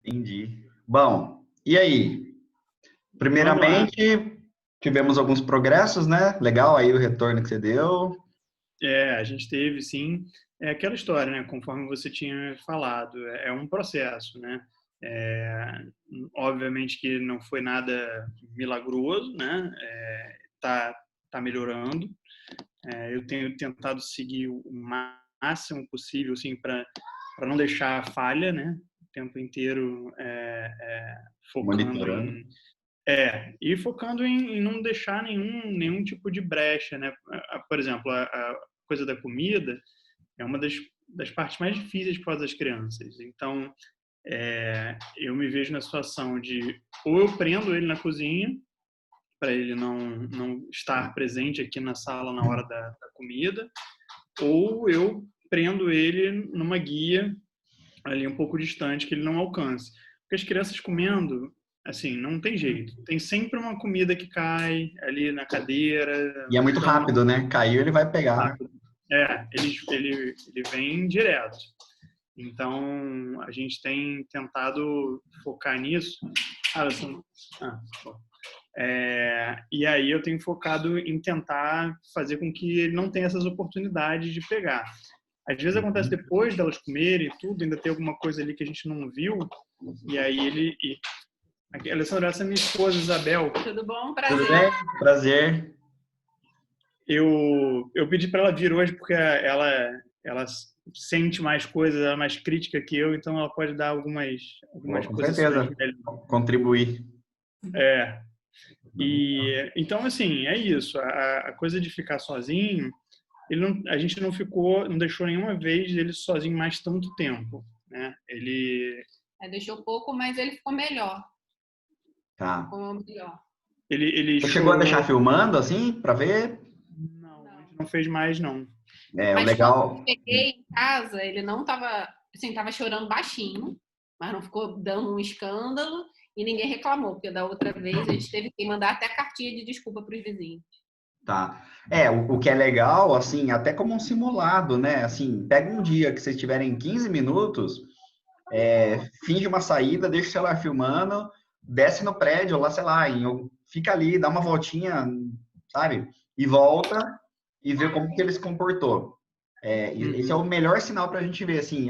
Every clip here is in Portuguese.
Entendi. Bom, e aí? Vamos lá. Primeiramente, tivemos alguns progressos, né? Legal aí o retorno que você deu. A gente teve, sim, aquela história, né? Conforme você tinha falado, é um processo, né? É, obviamente que não foi nada milagroso, né? Tá melhorando. Eu tenho tentado seguir o máximo possível, assim, para não deixar falha, né? O tempo inteiro focando Monitorando. e focando em não deixar nenhum tipo de brecha, né? Por exemplo, a coisa da comida é uma das partes mais difíceis para as crianças. Então, eu me vejo na situação de ou eu prendo ele na cozinha para ele não estar presente aqui na sala na hora da comida, ou eu prendo ele numa guia ali um pouco distante que ele não alcance. Porque as crianças comendo, assim, não tem jeito. Tem sempre uma comida que cai ali na cadeira, E é no muito chão. rápido, né? Caiu, ele vai pegar. Rápido. Ele vem direto. Então, a gente tem tentado focar nisso. E aí eu tenho focado em tentar fazer com que ele não tenha essas oportunidades de pegar. Às vezes acontece depois delas comerem e tudo, ainda tem alguma coisa ali que a gente não viu, e aí aqui, Alessandra, essa é minha esposa, Isabel. Tudo bom? Tudo Prazer. bem? Prazer. Eu pedi para ela vir hoje porque ela sente mais coisas, ela é mais crítica que eu, então ela pode dar algumas Com posições certeza. melhores. Contribuir. Então, assim, é isso. A coisa de ficar sozinho, a gente não deixou nenhuma vez ele sozinho mais tanto tempo, né? Ele deixou pouco, mas ele ficou melhor. Tá. Ficou melhor. Ele Você chorou. chegou a deixar filmando, assim, para ver? Não, a gente não fez mais, não. O Mas legal... quando eu cheguei em casa, ele não estava, assim, estava chorando baixinho, mas não ficou dando um escândalo e ninguém reclamou, porque da outra vez a gente teve que mandar até cartinha de desculpa para os vizinhos. Tá. O que é legal, assim, até como um simulado, né? Assim, pega um dia que vocês tiverem 15 minutos, finge uma saída, deixa o celular filmando, desce no prédio, lá, sei lá, fica ali, dá uma voltinha, sabe? E volta e vê como que ele se comportou. Esse é o melhor sinal para a gente ver, assim,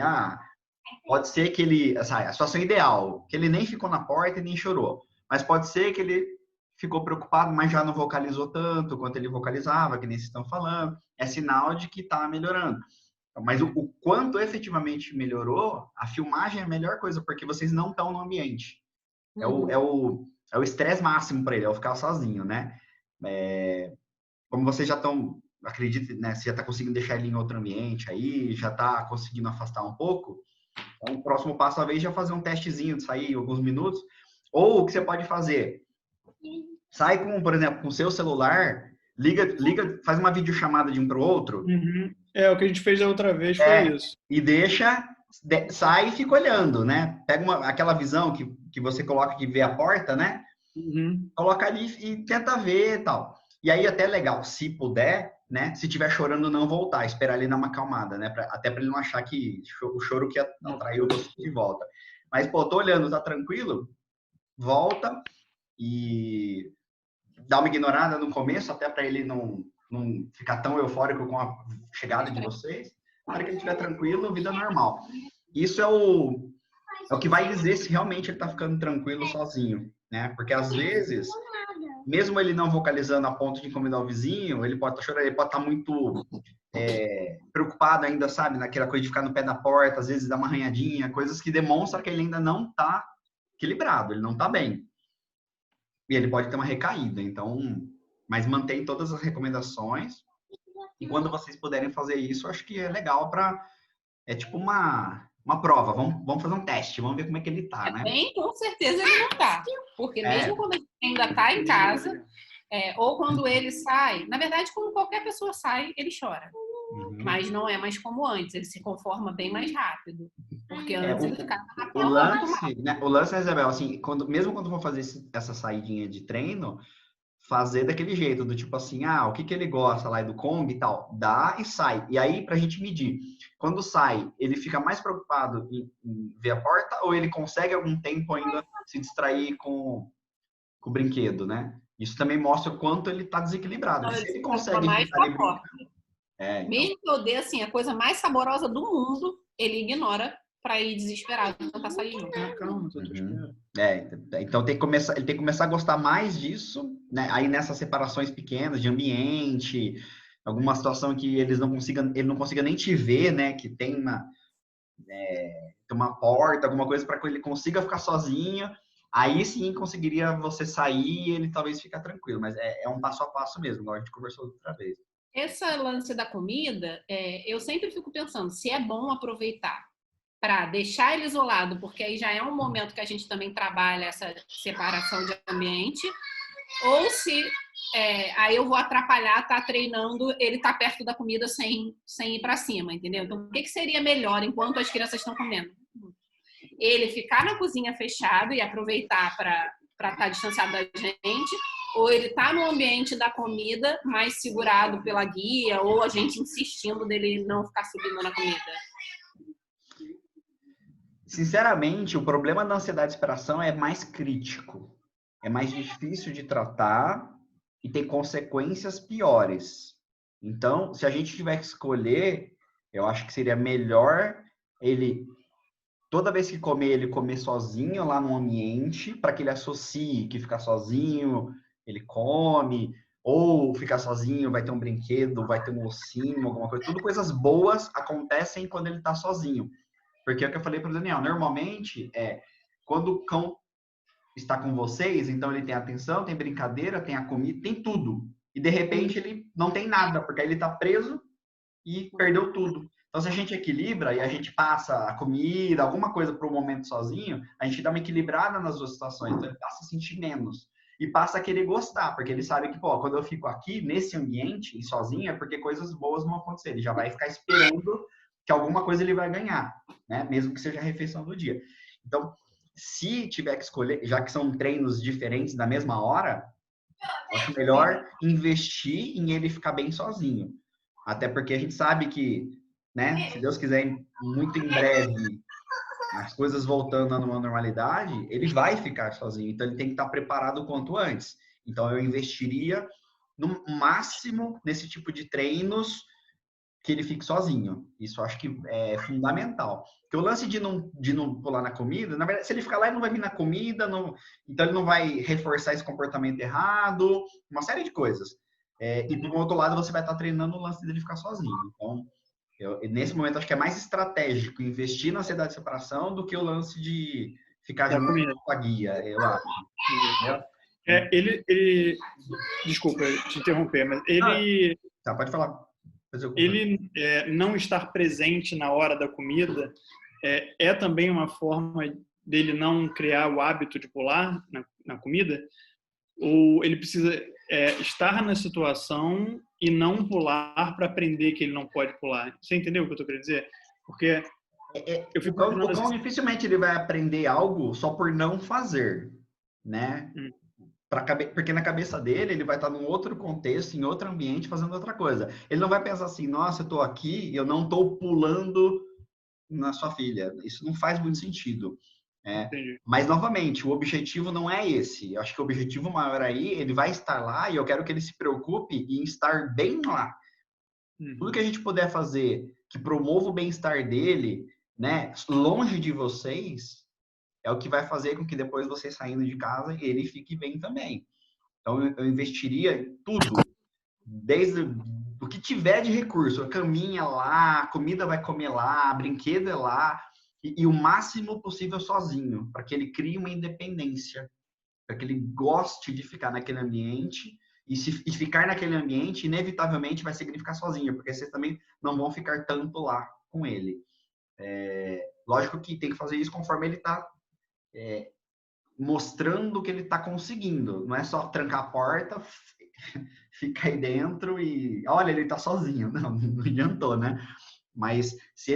pode ser que ele, a situação ideal, que ele nem ficou na porta e nem chorou, mas pode ser que ele ficou preocupado, mas já não vocalizou tanto quanto ele vocalizava, que nem vocês estão falando, é sinal de que está melhorando. Mas o quanto efetivamente melhorou, a filmagem é a melhor coisa, porque vocês não estão no ambiente. É o estresse máximo para ele, é o ficar sozinho, né? Como vocês já estão, acredito, né? Você já está conseguindo deixar ele em outro ambiente aí, já está conseguindo afastar um pouco. Então, o próximo passo, talvez, já fazer um testezinho de sair alguns minutos. Ou o que você pode fazer? Sai com, por exemplo, com o seu celular, liga, faz uma videochamada de um para o outro. O que a gente fez da outra vez foi isso. E sai e fica olhando, né? Pega aquela visão que você coloca que vê a porta, né? Coloca ali e tenta ver e tal. E aí até legal, se puder, né? Se tiver chorando, não voltar, esperar ele dar uma acalmada, né? Até para ele não achar que o choro que atraiu você de volta. Mas, pô, tô olhando, tá tranquilo? Volta e dá uma ignorada no começo, até para ele não ficar tão eufórico com a chegada de vocês. Na hora que ele estiver tranquilo, vida normal. Isso é o que vai dizer se realmente ele está ficando tranquilo sozinho, né? Porque às vezes, mesmo ele não vocalizando a ponto de incomodar o vizinho, ele pode estar chorando, ele pode estar muito preocupado ainda, sabe? Naquela coisa de ficar no pé da porta, às vezes dá uma arranhadinha, coisas que demonstram que ele ainda não está equilibrado, ele não está bem. E ele pode ter uma recaída, então... Mas mantém todas as recomendações. E quando vocês puderem fazer isso, acho que é legal para... É tipo uma prova. Vamos fazer um teste. Vamos ver como é que ele tá, né? Bem, com certeza ele não tá. Porque mesmo quando ele ainda tá em casa, ou quando ele sai... Na verdade, quando qualquer pessoa sai, ele chora. Mas não é mais como antes. Ele se conforma bem mais rápido. Porque antes ele ficava na cama. O lance, né, Isabel, assim, mesmo quando for fazer essa saidinha de treino, fazer daquele jeito, do tipo assim, o que ele gosta lá do Kong e tal, dá e sai. E aí, pra gente medir, quando sai, ele fica mais preocupado em ver a porta ou ele consegue algum tempo ainda se distrair com o brinquedo, né? Isso também mostra o quanto ele tá desequilibrado. Não, Se ele ele consegue mais ficar ali porta. então. Mesmo que eu dê, assim, a coisa mais saborosa do mundo, ele ignora para ir desesperado tentar sair junto. Calma, tô esperando. Então ele tem que começar a gostar mais disso, né? Aí nessas separações pequenas de ambiente, alguma situação que ele não consiga nem te ver, né? Que tem uma porta, alguma coisa para que ele consiga ficar sozinho. Aí sim conseguiria você sair e ele talvez ficar tranquilo, mas é um passo a passo mesmo, igual a gente conversou outra vez. Esse lance da comida, eu sempre fico pensando se é bom aproveitar para deixar ele isolado, porque aí já é um momento que a gente também trabalha essa separação de ambiente, ou se aí eu vou atrapalhar, tá treinando, ele tá perto da comida sem ir para cima, entendeu? Então, o que seria melhor enquanto as crianças estão comendo? Ele ficar na cozinha fechado e aproveitar para estar distanciado da gente, ou ele tá no ambiente da comida, mais segurado pela guia, ou a gente insistindo dele não ficar subindo na comida? Sinceramente, o problema da ansiedade de separação é mais crítico. É mais difícil de tratar e tem consequências piores. Então, se a gente tiver que escolher, eu acho que seria melhor ele, toda vez que comer, ele comer sozinho lá no ambiente, para que ele associe que ficar sozinho, ele come, ou ficar sozinho, vai ter um brinquedo, vai ter um ossinho, alguma coisa. Tudo coisas boas acontecem quando ele está sozinho. Porque é o que eu falei para o Daniel, normalmente quando o cão está com vocês, então ele tem atenção, tem brincadeira, tem a comida, tem tudo. E de repente ele não tem nada, porque aí ele está preso e perdeu tudo. Então se a gente equilibra e a gente passa a comida, alguma coisa para o momento sozinho, a gente dá uma equilibrada nas duas situações, então ele passa a sentir menos. E passa a querer gostar, porque ele sabe que, quando eu fico aqui, nesse ambiente, e sozinho, é porque coisas boas vão acontecer. Ele já vai ficar esperando que alguma coisa ele vai ganhar, né? Mesmo que seja a refeição do dia. Então, se tiver que escolher, já que são treinos diferentes da mesma hora, acho melhor investir em ele ficar bem sozinho. Até porque a gente sabe que, né, se Deus quiser, muito em breve, as coisas voltando a uma normalidade, ele vai ficar sozinho. Então, ele tem que estar preparado o quanto antes. Então, eu investiria no máximo nesse tipo de treinos que ele fique sozinho. Isso eu acho que é fundamental. Porque o lance de não pular na comida, na verdade, se ele ficar lá, ele não vai vir na comida, então ele não vai reforçar esse comportamento errado, uma série de coisas. E do outro lado, você vai estar treinando o lance dele ficar sozinho. Então, nesse momento, acho que é mais estratégico investir na ansiedade de separação do que o lance de ficar junto com a guia, eu acho. Desculpa te interromper, mas ele... Tá, pode falar. Ele não estar presente na hora da comida é também uma forma dele não criar o hábito de pular na comida? Ou ele precisa estar na situação e não pular para aprender que ele não pode pular? Você entendeu o que eu estou querendo dizer? Porque eu fico o cão dificilmente ele vai aprender algo só por não fazer, né? Porque na cabeça dele, ele vai estar num outro contexto, em outro ambiente, fazendo outra coisa. Ele não vai pensar assim, nossa, eu estou aqui e eu não estou pulando na sua filha. Isso não faz muito sentido. Mas, novamente, o objetivo não é esse. Eu acho que o objetivo maior aí, ele vai estar lá e eu quero que ele se preocupe em estar bem lá. Tudo que a gente puder fazer que promova o bem-estar dele, né, longe de vocês, é o que vai fazer com que depois você saindo de casa, ele fique bem também. Então, eu investiria em tudo, desde o que tiver de recurso. A caminha lá, a comida vai comer lá, brinquedo é lá, e o máximo possível sozinho, para que ele crie uma independência, para que ele goste de ficar naquele ambiente, e ficar naquele ambiente, inevitavelmente, vai significar sozinho, porque vocês também não vão ficar tanto lá com ele. Lógico que tem que fazer isso conforme ele está mostrando que ele está conseguindo. Não é só trancar a porta, fica aí dentro e olha, ele está sozinho. Não adiantou, né? Mas se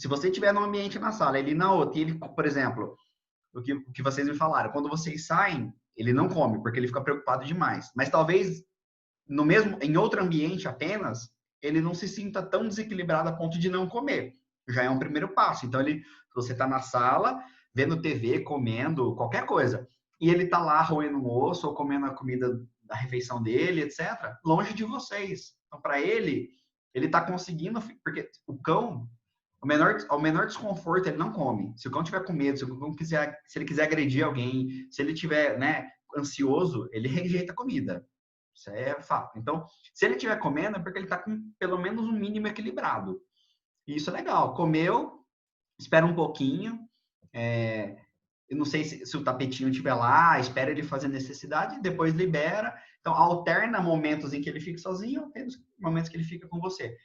você tiver num ambiente na sala, ele na outra, e ele, por exemplo, o que vocês me falaram, quando vocês saem, ele não come, porque ele fica preocupado demais. Mas talvez, em outro ambiente apenas, ele não se sinta tão desequilibrado a ponto de não comer. Já é um primeiro passo. Então, você está na sala, vendo TV, comendo, qualquer coisa, e ele está lá roendo um osso ou comendo a comida da refeição dele, etc., longe de vocês. Então, para ele está conseguindo, porque o cão, ao menor desconforto, ele não come. Se o cão tiver com medo, se ele quiser agredir alguém, se ele tiver, né, ansioso, ele rejeita a comida. Isso é fato. Então, se ele estiver comendo, é porque ele está com pelo menos um mínimo equilibrado. E isso é legal. Comeu, espera um pouquinho. Eu não sei se o tapetinho estiver lá, espera ele fazer necessidade, depois libera. Então, alterna momentos em que ele fica sozinho, tem momentos que ele fica com você.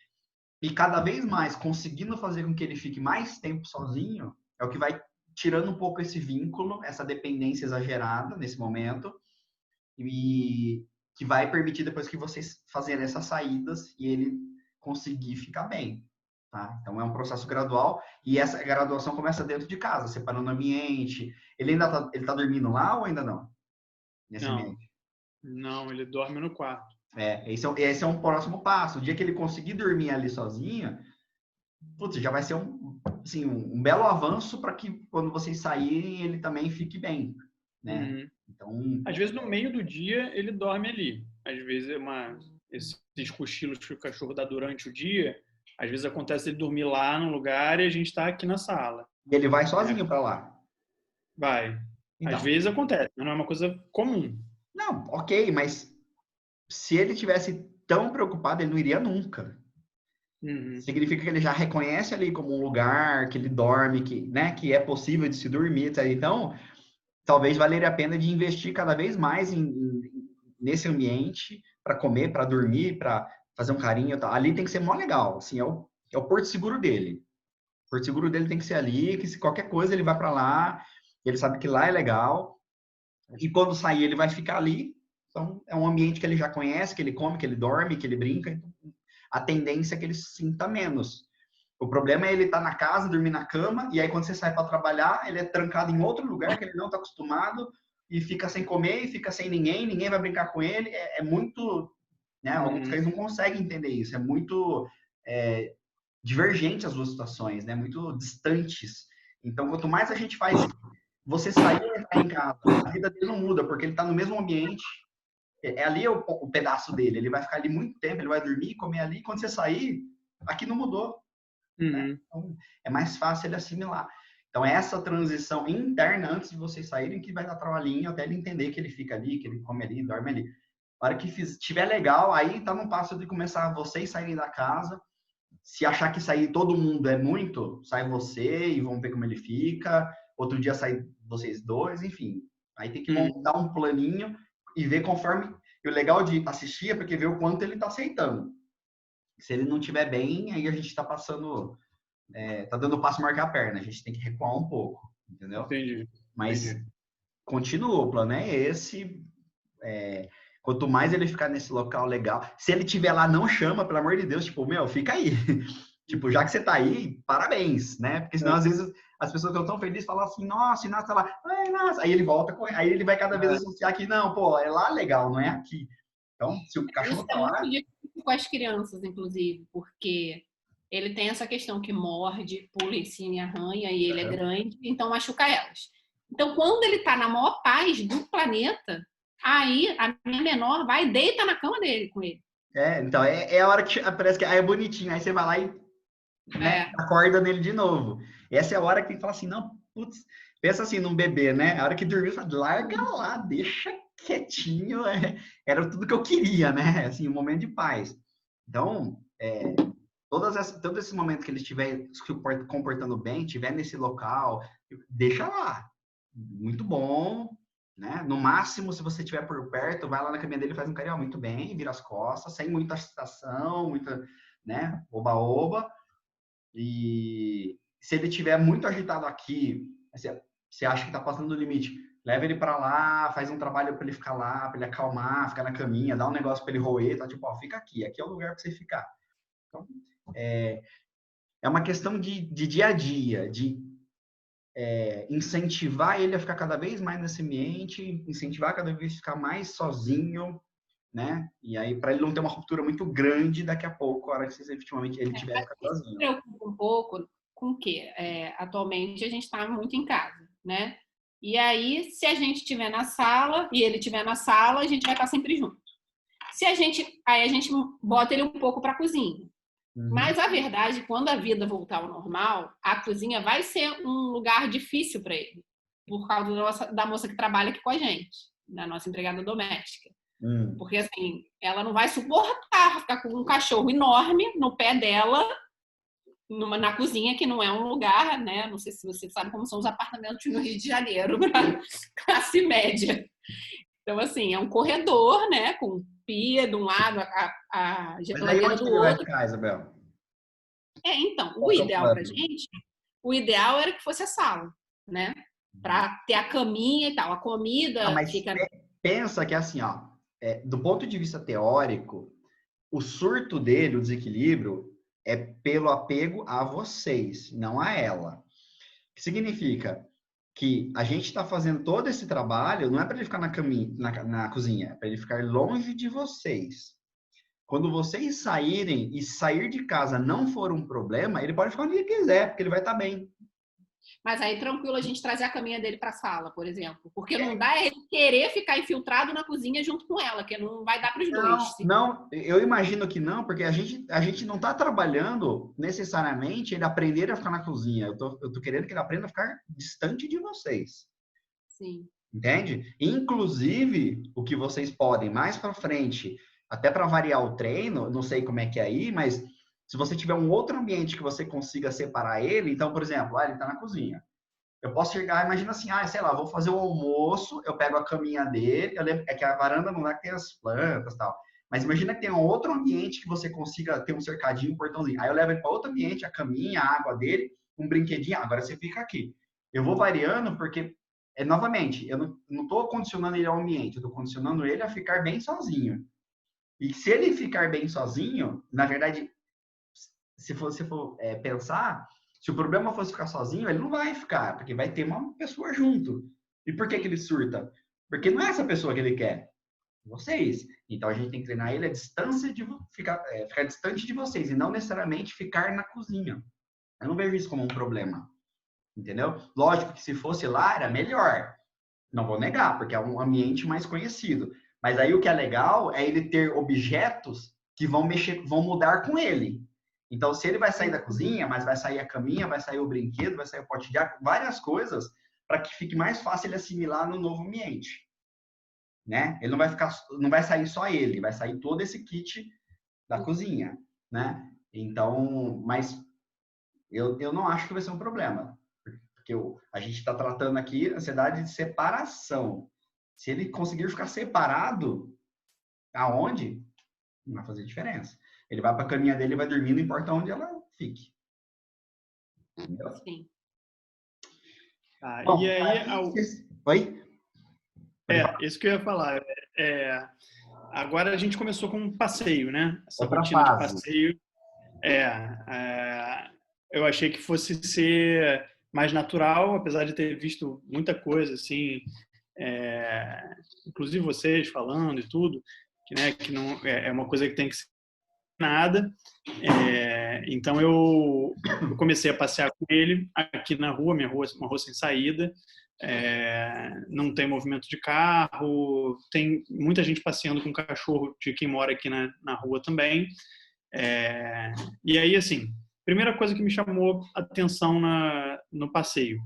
E cada vez mais conseguindo fazer com que ele fique mais tempo sozinho, é o que vai tirando um pouco esse vínculo, essa dependência exagerada nesse momento, e que vai permitir depois que vocês fazerem essas saídas e ele conseguir ficar bem. Tá? Então, é um processo gradual, e essa graduação começa dentro de casa, separando o ambiente. Ele ainda tá dormindo lá ou ainda não? Nesse ambiente? Não, ele dorme no quarto. Esse é um próximo passo. O dia que ele conseguir dormir ali sozinho, putz, já vai ser um belo avanço para que quando vocês saírem, ele também fique bem, né? Então, às vezes, no meio do dia, ele dorme ali. Às vezes, esses cochilos que o cachorro dá durante o dia, às vezes acontece ele dormir lá no lugar e a gente está aqui na sala. E ele vai sozinho para lá? Vai. Então, às vezes acontece, mas não é uma coisa comum. Não, ok, mas se ele tivesse tão preocupado, ele não iria nunca. Significa que ele já reconhece ali como um lugar que ele dorme, que é possível de se dormir. Tá? Então, talvez valeria a pena de investir cada vez mais nesse ambiente para comer, para dormir, para fazer um carinho. Tá? Ali tem que ser mó legal. Assim, é o porto seguro dele. O porto seguro dele tem que ser ali, que se qualquer coisa ele vai para lá, ele sabe que lá é legal. E quando sair, ele vai ficar ali. Então, é um ambiente que ele já conhece, que ele come, que ele dorme, que ele brinca. Então, a tendência é que ele se sinta menos. O problema é ele estar na casa, dormir na cama, e aí quando você sai para trabalhar, ele é trancado em outro lugar que ele não está acostumado, e fica sem comer, e fica sem ninguém vai brincar com ele. É muito... Né? Alguns cães não conseguem entender isso. É muito divergente as duas situações, né? Muito distantes. Então, quanto mais a gente faz... Você sair e entrar em casa, a vida dele não muda, porque ele está no mesmo ambiente. Ali o pedaço dele. Ele vai ficar ali muito tempo, ele vai dormir, comer ali. Quando você sair, aqui não mudou. Né? Então, é mais fácil ele assimilar. Então, essa transição interna, antes de vocês saírem, que vai dar trabalhinho até ele entender que ele fica ali, que ele come ali, dorme ali. Na hora que estiver legal, aí tá no passo de começar vocês saírem da casa. Se achar que sair todo mundo é muito, sai você e vamos ver como ele fica. Outro dia sai vocês dois, enfim. Aí tem que montar um planinho e ver conforme... E o legal de assistir é porque ver o quanto ele tá aceitando. Se ele não estiver bem, aí a gente tá passando... tá dando passo marcar a perna. A gente tem que recuar um pouco, entendeu? Entendi. Mas continua, o plano é esse. Quanto mais ele ficar nesse local legal... Se ele estiver lá, não chama, pelo amor de Deus. Tipo, fica aí. Tipo, já que você tá aí, parabéns, né? Porque senão, às vezes, as pessoas que estão tão felizes falam assim, nossa, o Inácio tá lá. Ai, nossa. Aí ele volta, aí ele vai cada vez associar que, não, pô, é lá legal, não é aqui. Então, se o cachorro tá lá... Isso é muito difícil com as crianças, inclusive, porque ele tem essa questão que morde, pula em cima e arranha, e ele é grande, então machuca elas. Então, quando ele tá na maior paz do planeta, aí a minha menor vai e deita na cama dele com ele. Então, é a hora que parece que é bonitinho, aí você vai lá e acorda nele de novo. Essa é a hora que tem que falar assim, não, putz, pensa assim num bebê, né? A hora que dormiu, você fala, larga lá, deixa quietinho, era tudo que eu queria, né? Assim, um momento de paz. Então, todos esses momentos que ele estiver se comportando bem, estiver nesse local, deixa lá. Muito bom, né? No máximo, se você estiver por perto, vai lá na caminha dele, faz um carinho muito bem, vira as costas, sem muita excitação, muita, né? Oba-oba. E se ele estiver muito agitado aqui, você acha que está passando do limite, leva ele para lá, faz um trabalho para ele ficar lá, para ele acalmar, ficar na caminha, dá um negócio para ele roer, tá? Tipo, fica aqui é o lugar para você ficar. Então, é uma questão de dia a dia, incentivar ele a ficar cada vez mais nesse ambiente, incentivar cada vez a ficar mais sozinho, né? E aí, para ele não ter uma ruptura muito grande daqui a pouco, a hora que efetivamente ele tiver que ficar sozinho. Me preocupa um pouco com o quê? Atualmente a gente está muito em casa, né? E aí, se a gente estiver na sala e ele estiver na sala, a gente vai estar sempre junto. Aí a gente bota ele um pouco para a cozinha. Mas a verdade, quando a vida voltar ao normal, a cozinha vai ser um lugar difícil para ele, por causa da moça que trabalha aqui com a gente, da nossa empregada doméstica. Porque assim, ela não vai suportar ficar com um cachorro enorme no pé dela, na cozinha, que não é um lugar, né? Não sei se você sabe como são os apartamentos no Rio de Janeiro, para classe média. Então, assim, é um corredor, né? Com pia de um lado, a geladeira do outro. Vai ficar, Isabel? Então, o ideal pra gente, o ideal era que fosse a sala, né? Para ter a caminha e tal, a comida. Mas pensa que assim, ó, do ponto de vista teórico, o surto dele, o desequilíbrio, é pelo apego a vocês, não a ela. O que significa que a gente está fazendo todo esse trabalho, não é para ele ficar na cozinha, é para ele ficar longe de vocês. Quando vocês saírem e sair de casa não for um problema, ele pode ficar onde ele quiser, porque ele vai estar bem. Mas aí, tranquilo, a gente trazer a caminha dele para a sala, por exemplo. Porque não dá ele querer ficar infiltrado na cozinha junto com ela, que não vai dar para os dois. Não, eu imagino que não, porque a gente não está trabalhando necessariamente ele aprender a ficar na cozinha. Eu tô querendo que ele aprenda a ficar distante de vocês. Sim. Entende? Inclusive, o que vocês podem mais para frente, até para variar o treino, não sei como é que é aí, mas se você tiver um outro ambiente que você consiga separar ele, então, por exemplo, ele está na cozinha. Eu posso chegar, imagina assim, sei lá, vou fazer o almoço, eu pego a caminha dele, eu lembro, é que a varanda não dá que tem as plantas e tal, mas imagina que tem um outro ambiente que você consiga ter um cercadinho, um portãozinho. Aí eu levo ele para outro ambiente, a caminha, a água dele, um brinquedinho, agora você fica aqui. Eu vou variando porque, novamente, eu não estou condicionando ele ao ambiente, eu estou condicionando ele a ficar bem sozinho. E se ele ficar bem sozinho, na verdade, se você for pensar, se o problema fosse ficar sozinho, ele não vai ficar, porque vai ter uma pessoa junto. E por que ele surta? Porque não é essa pessoa que ele quer. Vocês. Então a gente tem que treinar ele a distância de ficar distante de vocês e não necessariamente ficar na cozinha. Eu não vejo isso como um problema. Entendeu? Lógico que se fosse lá era melhor. Não vou negar, porque é um ambiente mais conhecido. Mas aí o que é legal é ele ter objetos que vão mudar com ele. Então, se ele vai sair da cozinha, mas vai sair a caminha, vai sair o brinquedo, vai sair o pote de água, várias coisas para que fique mais fácil ele assimilar no novo ambiente. Né? Ele não vai sair só ele, vai sair todo esse kit da cozinha, né? Então, mas eu não acho que vai ser um problema, porque a gente está tratando aqui ansiedade de separação. Se ele conseguir ficar separado, aonde? Não vai fazer diferença. Ele vai para a caminha dele e vai dormir, não importa onde ela fique. Entendeu? Sim. Bom, e aí... Oi? Isso que eu ia falar. Agora a gente começou com um passeio, né? Essa outra rotina fase. De passeio. Eu achei que fosse ser mais natural, apesar de ter visto muita coisa, assim, inclusive vocês falando e tudo, que não é uma coisa que tem que ser nada. Então eu comecei a passear com ele aqui na rua, minha rua, uma rua sem saída, não tem movimento de carro, tem muita gente passeando com cachorro de quem mora aqui na rua também. E aí, assim, primeira coisa que me chamou a atenção no passeio,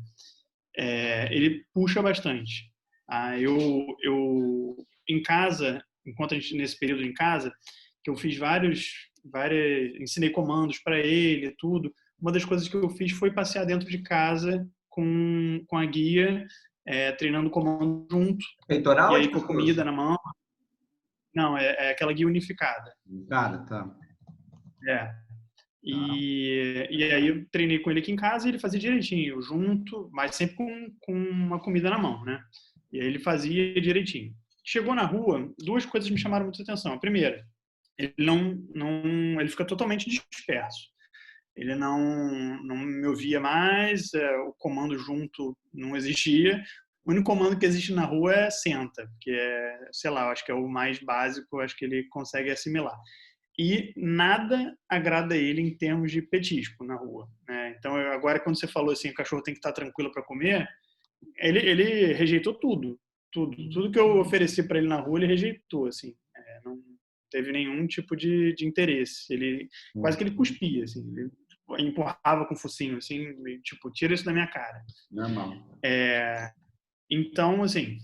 ele puxa bastante. Eu em casa, enquanto a gente nesse período em casa, que eu fiz ensinei comandos para ele, tudo. Uma das coisas que eu fiz foi passear dentro de casa com a guia, treinando comando junto. Peitoral e aí com a comida na mão. Não, é aquela guia unificada. Unificada, tá. E aí eu treinei com ele aqui em casa e ele fazia direitinho, junto, mas sempre com uma comida na mão, né? E aí ele fazia direitinho. Chegou na rua, duas coisas me chamaram muita atenção. A primeira, ele fica totalmente disperso. ele não me ouvia mais, o comando junto não existia. O único comando que existe na rua é senta, que é, sei lá, eu acho que é o mais básico, eu acho que ele consegue assimilar. E nada agrada ele em termos de petisco na rua, né? Então, agora quando você falou assim, o cachorro tem que estar tranquilo para comer, ele rejeitou tudo que eu ofereci para ele na rua, ele rejeitou, assim, não teve nenhum tipo de interesse. Ele quase que ele cuspia, assim, ele empurrava com o focinho, assim, tipo, tira isso da minha cara. Normal. Então, assim,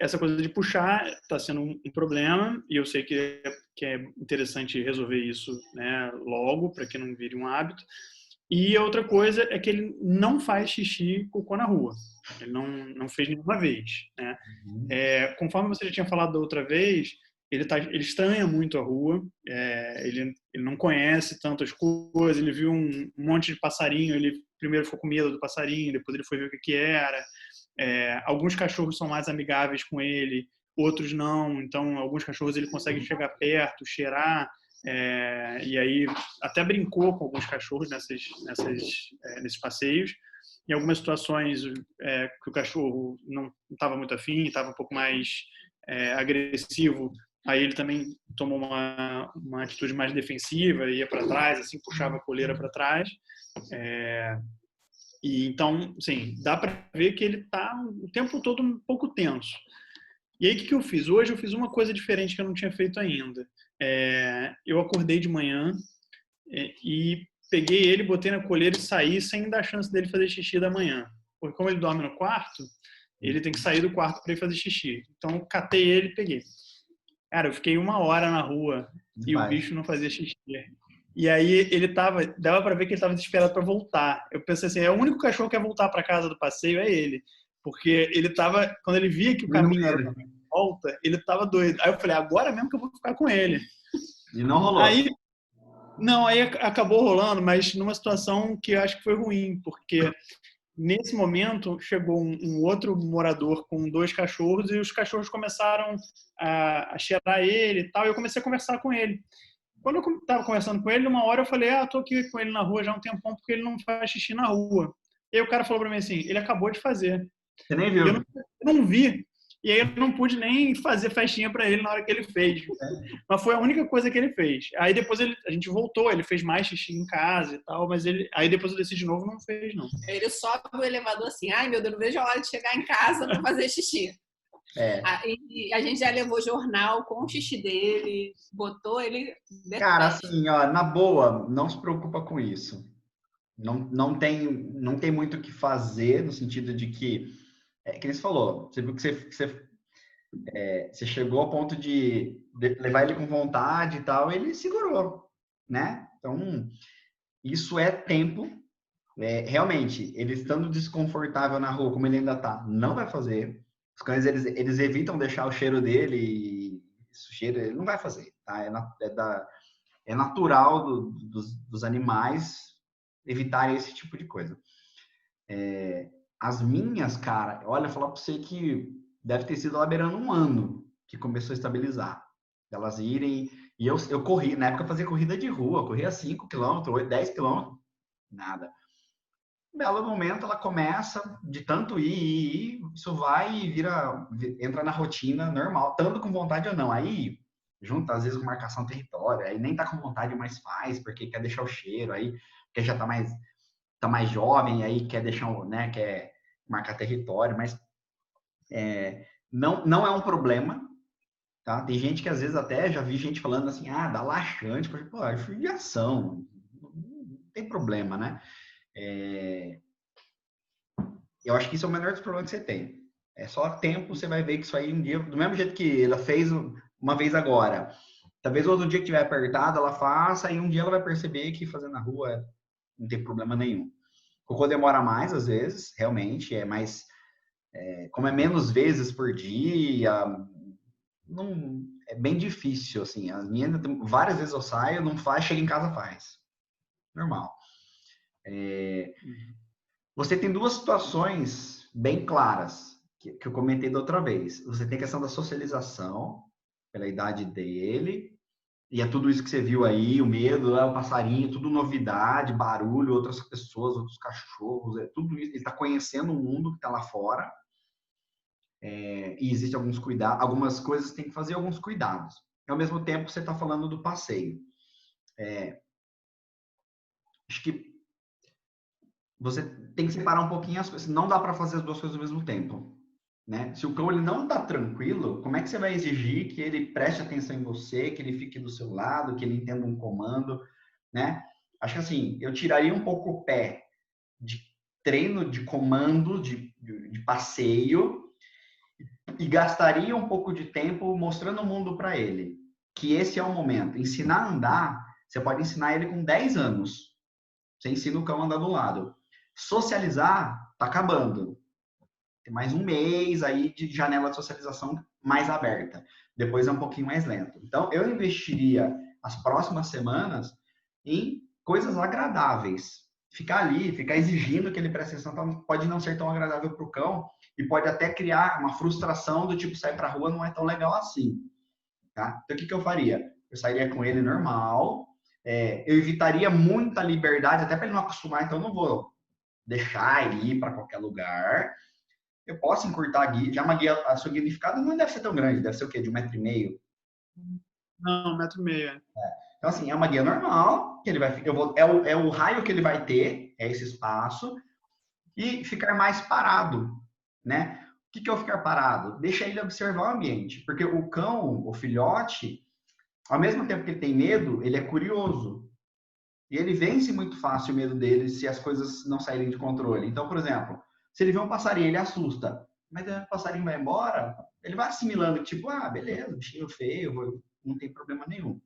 essa coisa de puxar está sendo um problema, e eu sei que é interessante resolver isso, né, logo, para que não vire um hábito. E a outra coisa é que ele não faz xixi, cocô na rua. Ele não fez nenhuma vez, né? Conforme você já tinha falado da outra vez, ele estranha muito a rua, ele não conhece tantas coisas, ele viu um monte de passarinho, ele primeiro ficou com medo do passarinho, depois ele foi ver o que era. Alguns cachorros são mais amigáveis com ele, outros não. Então, alguns cachorros ele consegue chegar perto, cheirar, e aí até brincou com alguns cachorros nesses passeios. Em algumas situações que o cachorro não estava muito afim, estava um pouco mais agressivo, aí ele também tomou uma atitude mais defensiva, ia para trás, assim, puxava a coleira para trás. E então, assim, dá para ver que ele está o tempo todo um pouco tenso. E aí, o que eu fiz? Hoje eu fiz uma coisa diferente que eu não tinha feito ainda. Eu acordei de manhã e peguei ele, botei na coleira e saí sem dar chance dele fazer xixi da manhã. Porque como ele dorme no quarto, ele tem que sair do quarto para ir fazer xixi. Então, eu catei ele e peguei. Cara, eu fiquei 1 hora na rua e o bicho não fazia xixi. E aí dava para ver que ele estava desesperado para voltar. Eu pensei assim, o único cachorro que quer voltar para casa do passeio é ele. Porque ele estava, quando ele via que o caminho era para volta, ele estava doido. Aí eu falei, agora mesmo que eu vou ficar com ele. E não rolou. Aí acabou rolando, mas numa situação que eu acho que foi ruim, porque nesse momento chegou um outro morador com 2 cachorros e os cachorros começaram a cheirar ele e tal, e eu comecei a conversar com ele. Quando eu estava conversando com ele, 1 hora eu falei, eu tô aqui com ele na rua já há um tempão porque ele não faz xixi na rua. E aí o cara falou para mim assim, ele acabou de fazer. Você nem viu? Eu não vi. E aí eu não pude nem fazer festinha para ele na hora que ele fez. Mas foi a única coisa que ele fez. Aí depois a gente voltou, ele fez mais xixi em casa e tal, mas aí depois eu desci de novo, não fez, não. Ele sobe o elevador assim, ai meu Deus, não vejo a hora de chegar em casa para fazer xixi. E a gente já levou jornal com o xixi dele, botou ele... Cara, assim, ó, na boa, não se preocupa com isso. Não tem muito o que fazer, no sentido de que nem você falou, você viu que você chegou ao ponto de levar ele com vontade e tal, ele segurou, né? Então, isso é tempo. Realmente, ele estando desconfortável na rua, como ele ainda tá, não vai fazer. Os cães, eles evitam deixar o cheiro dele, e o cheiro ele não vai fazer, tá? É natural dos animais evitarem esse tipo de coisa. As minhas, cara, olha, falar para você que deve ter sido lá beirando 1 ano que começou a estabilizar. Elas irem... E eu corri, na época eu fazia corrida de rua, corria 5 km, 10 km, nada. Um belo momento ela começa, de tanto ir, isso vai e entra na rotina normal, tanto com vontade ou não. Aí, junta às vezes com marcação território, aí nem tá com vontade, mas faz, porque quer deixar o cheiro, aí porque já tá mais jovem, aí quer deixar, né, quer marcar território, mas não é um problema, tá? Tem gente que às vezes até já vi gente falando assim, dá laxante, pô, é judiação, não tem problema, né? Eu acho que isso é o menor dos problemas que você tem. É só tempo, você vai ver que isso aí um dia, do mesmo jeito que ela fez uma vez agora, talvez outro dia que tiver apertado, ela faça, e um dia ela vai perceber que fazer na rua não tem problema nenhum. O cocô demora mais, às vezes, realmente, como é menos vezes por dia, não, é bem difícil, assim. As minhas, várias vezes eu saio, não faz, chega em casa, faz. Normal. Você tem 2 situações bem claras, que eu comentei da outra vez. Você tem a questão da socialização, pela idade dele, E é tudo isso que você viu aí, o medo, o passarinho, tudo novidade, barulho, outras pessoas, outros cachorros, é tudo isso. Ele está conhecendo o mundo que está lá fora. E existe alguns cuidados, algumas coisas que tem que fazer alguns cuidados. Ao mesmo tempo, você está falando do passeio. Acho que você tem que separar um pouquinho as coisas. Não dá para fazer as duas coisas ao mesmo tempo. Né? Se o cão ele não está tranquilo, como é que você vai exigir que ele preste atenção em você, que ele fique do seu lado, que ele entenda um comando, né? Acho que assim, eu tiraria um pouco o pé de treino, de comando, de passeio e gastaria um pouco de tempo mostrando o mundo para ele. Que esse é o momento. Ensinar a andar, você pode ensinar ele com 10 anos. Você ensina o cão a andar do lado. Socializar, tá acabando. Tem mais um mês aí de janela de socialização mais aberta. Depois é um pouquinho mais lento. Então, eu investiria as próximas semanas em coisas agradáveis. Ficar ali, ficar exigindo que ele preste atenção, pode não ser tão agradável para o cão e pode até criar uma frustração do tipo, sair para a rua não é tão legal assim. Tá? Então, o que eu faria? Eu sairia com ele normal, eu evitaria muita liberdade, até para ele não acostumar, então eu não vou deixar ele ir para qualquer lugar. Eu posso encurtar a guia. Já uma guia, a sua guia unificada não deve ser tão grande, deve ser o quê? De 1,5 m? Não, 1,5 m. Então, assim, é uma guia normal, que ele vai, é o raio que ele vai ter, é esse espaço, e ficar mais parado, né? O que é o ficar parado? Deixa ele observar o ambiente, porque o cão, o filhote, ao mesmo tempo que ele tem medo, ele é curioso. E ele vence muito fácil o medo dele se as coisas não saírem de controle. Então, por exemplo, se ele vê um passarinho, ele assusta. Mas o passarinho vai embora, ele vai assimilando, tipo, beleza, bichinho feio, não tem problema nenhum.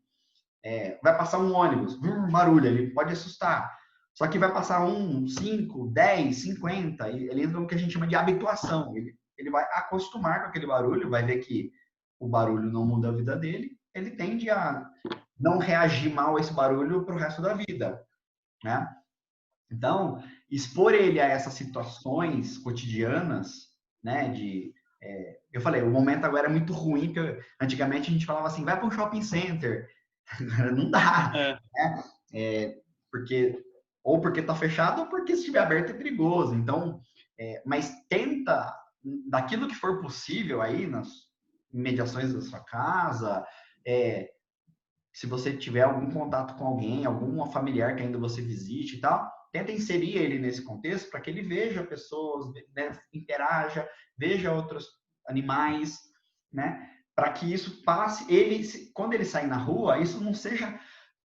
Vai passar um ônibus, barulho, ele pode assustar. Só que vai passar 5, 10, 50, ele entra no que a gente chama de habituação. Ele vai acostumar com aquele barulho, vai ver que o barulho não muda a vida dele, ele tende a não reagir mal a esse barulho para o resto da vida, né? Então, expor ele a essas situações cotidianas, né? Eu falei, o momento agora é muito ruim, porque antigamente a gente falava assim, vai para um shopping center, não dá, né? Porque está fechado ou porque se estiver aberto é perigoso. Então, mas tenta, daquilo que for possível aí nas imediações da sua casa, se você tiver algum contato com alguém, algum familiar que ainda você visite e tal, tenta inserir ele nesse contexto para que ele veja pessoas, né, interaja, veja outros animais, né? Para que isso passe, quando ele sair na rua, isso não seja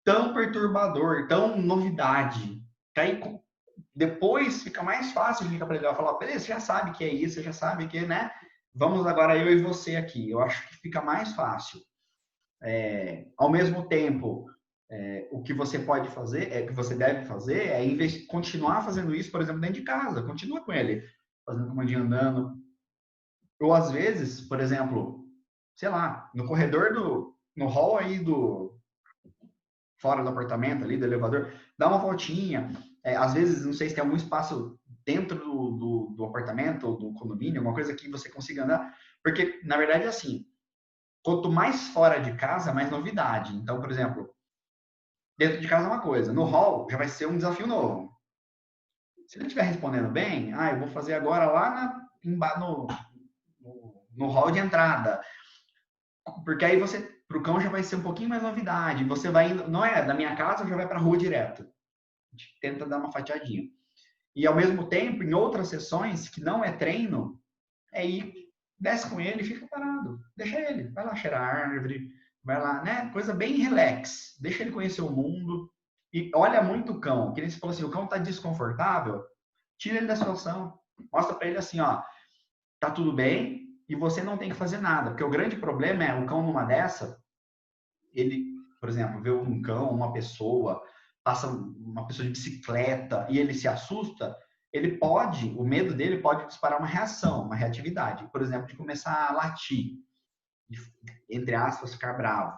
tão perturbador, tão novidade. Que aí depois fica mais fácil de ligar para ele e falar, beleza, você já sabe que é isso, você já sabe que, né? Vamos agora eu e você aqui. Eu acho que fica mais fácil. Ao mesmo tempo, o que você pode fazer, o que você deve fazer é continuar fazendo isso, por exemplo, dentro de casa. Continua com ele, fazendo comandinho andando. Ou às vezes, por exemplo, sei lá, no corredor no hall aí fora do apartamento ali, do elevador, dá uma voltinha. Às vezes, não sei se tem algum espaço dentro do apartamento ou do condomínio, alguma coisa que você consiga andar. Porque, na verdade, é assim, quanto mais fora de casa, mais novidade. Então, por exemplo, dentro de casa é uma coisa, no hall já vai ser um desafio novo. Se ele estiver respondendo bem, eu vou fazer agora lá no hall de entrada. Porque aí pro cão já vai ser um pouquinho mais novidade. Você vai indo, não é da minha casa, já vai para a rua direto. A gente tenta dar uma fatiadinha. E ao mesmo tempo, em outras sessões que não é treino, desce com ele e fica parado. Deixa ele, vai lá cheirar a árvore, vai lá, né? Coisa bem relax. Deixa ele conhecer o mundo. E olha muito o cão. Que nem você falou assim, o cão tá desconfortável, tira ele da situação. Mostra para ele assim, ó, tá tudo bem e você não tem que fazer nada. Porque o grande problema é o cão numa dessa, ele, por exemplo, vê um cão, uma pessoa, passa uma pessoa de bicicleta e ele se assusta, o medo dele pode disparar uma reação, uma reatividade. Por exemplo, de começar a latir, entre aspas, ficar bravo.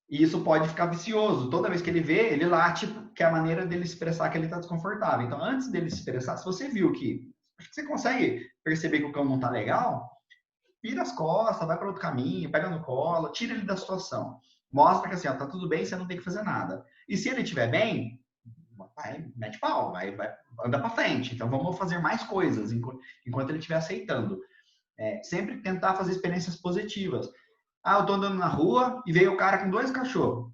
E isso pode ficar vicioso. Toda vez que ele vê, ele late, que é a maneira dele expressar que ele está desconfortável. Então, antes dele se expressar, se você viu que você consegue perceber que o cão não está legal, vira as costas, vai para outro caminho, pega no colo, tira ele da situação. mostra que assim, ó, tá tudo bem, você não tem que fazer nada. E se ele estiver bem, vai, mete pau, vai, anda para frente. Então vamos fazer mais coisas enquanto ele estiver aceitando. Sempre tentar fazer experiências positivas. Ah, eu tô andando na rua e veio o cara com 2 cachorros.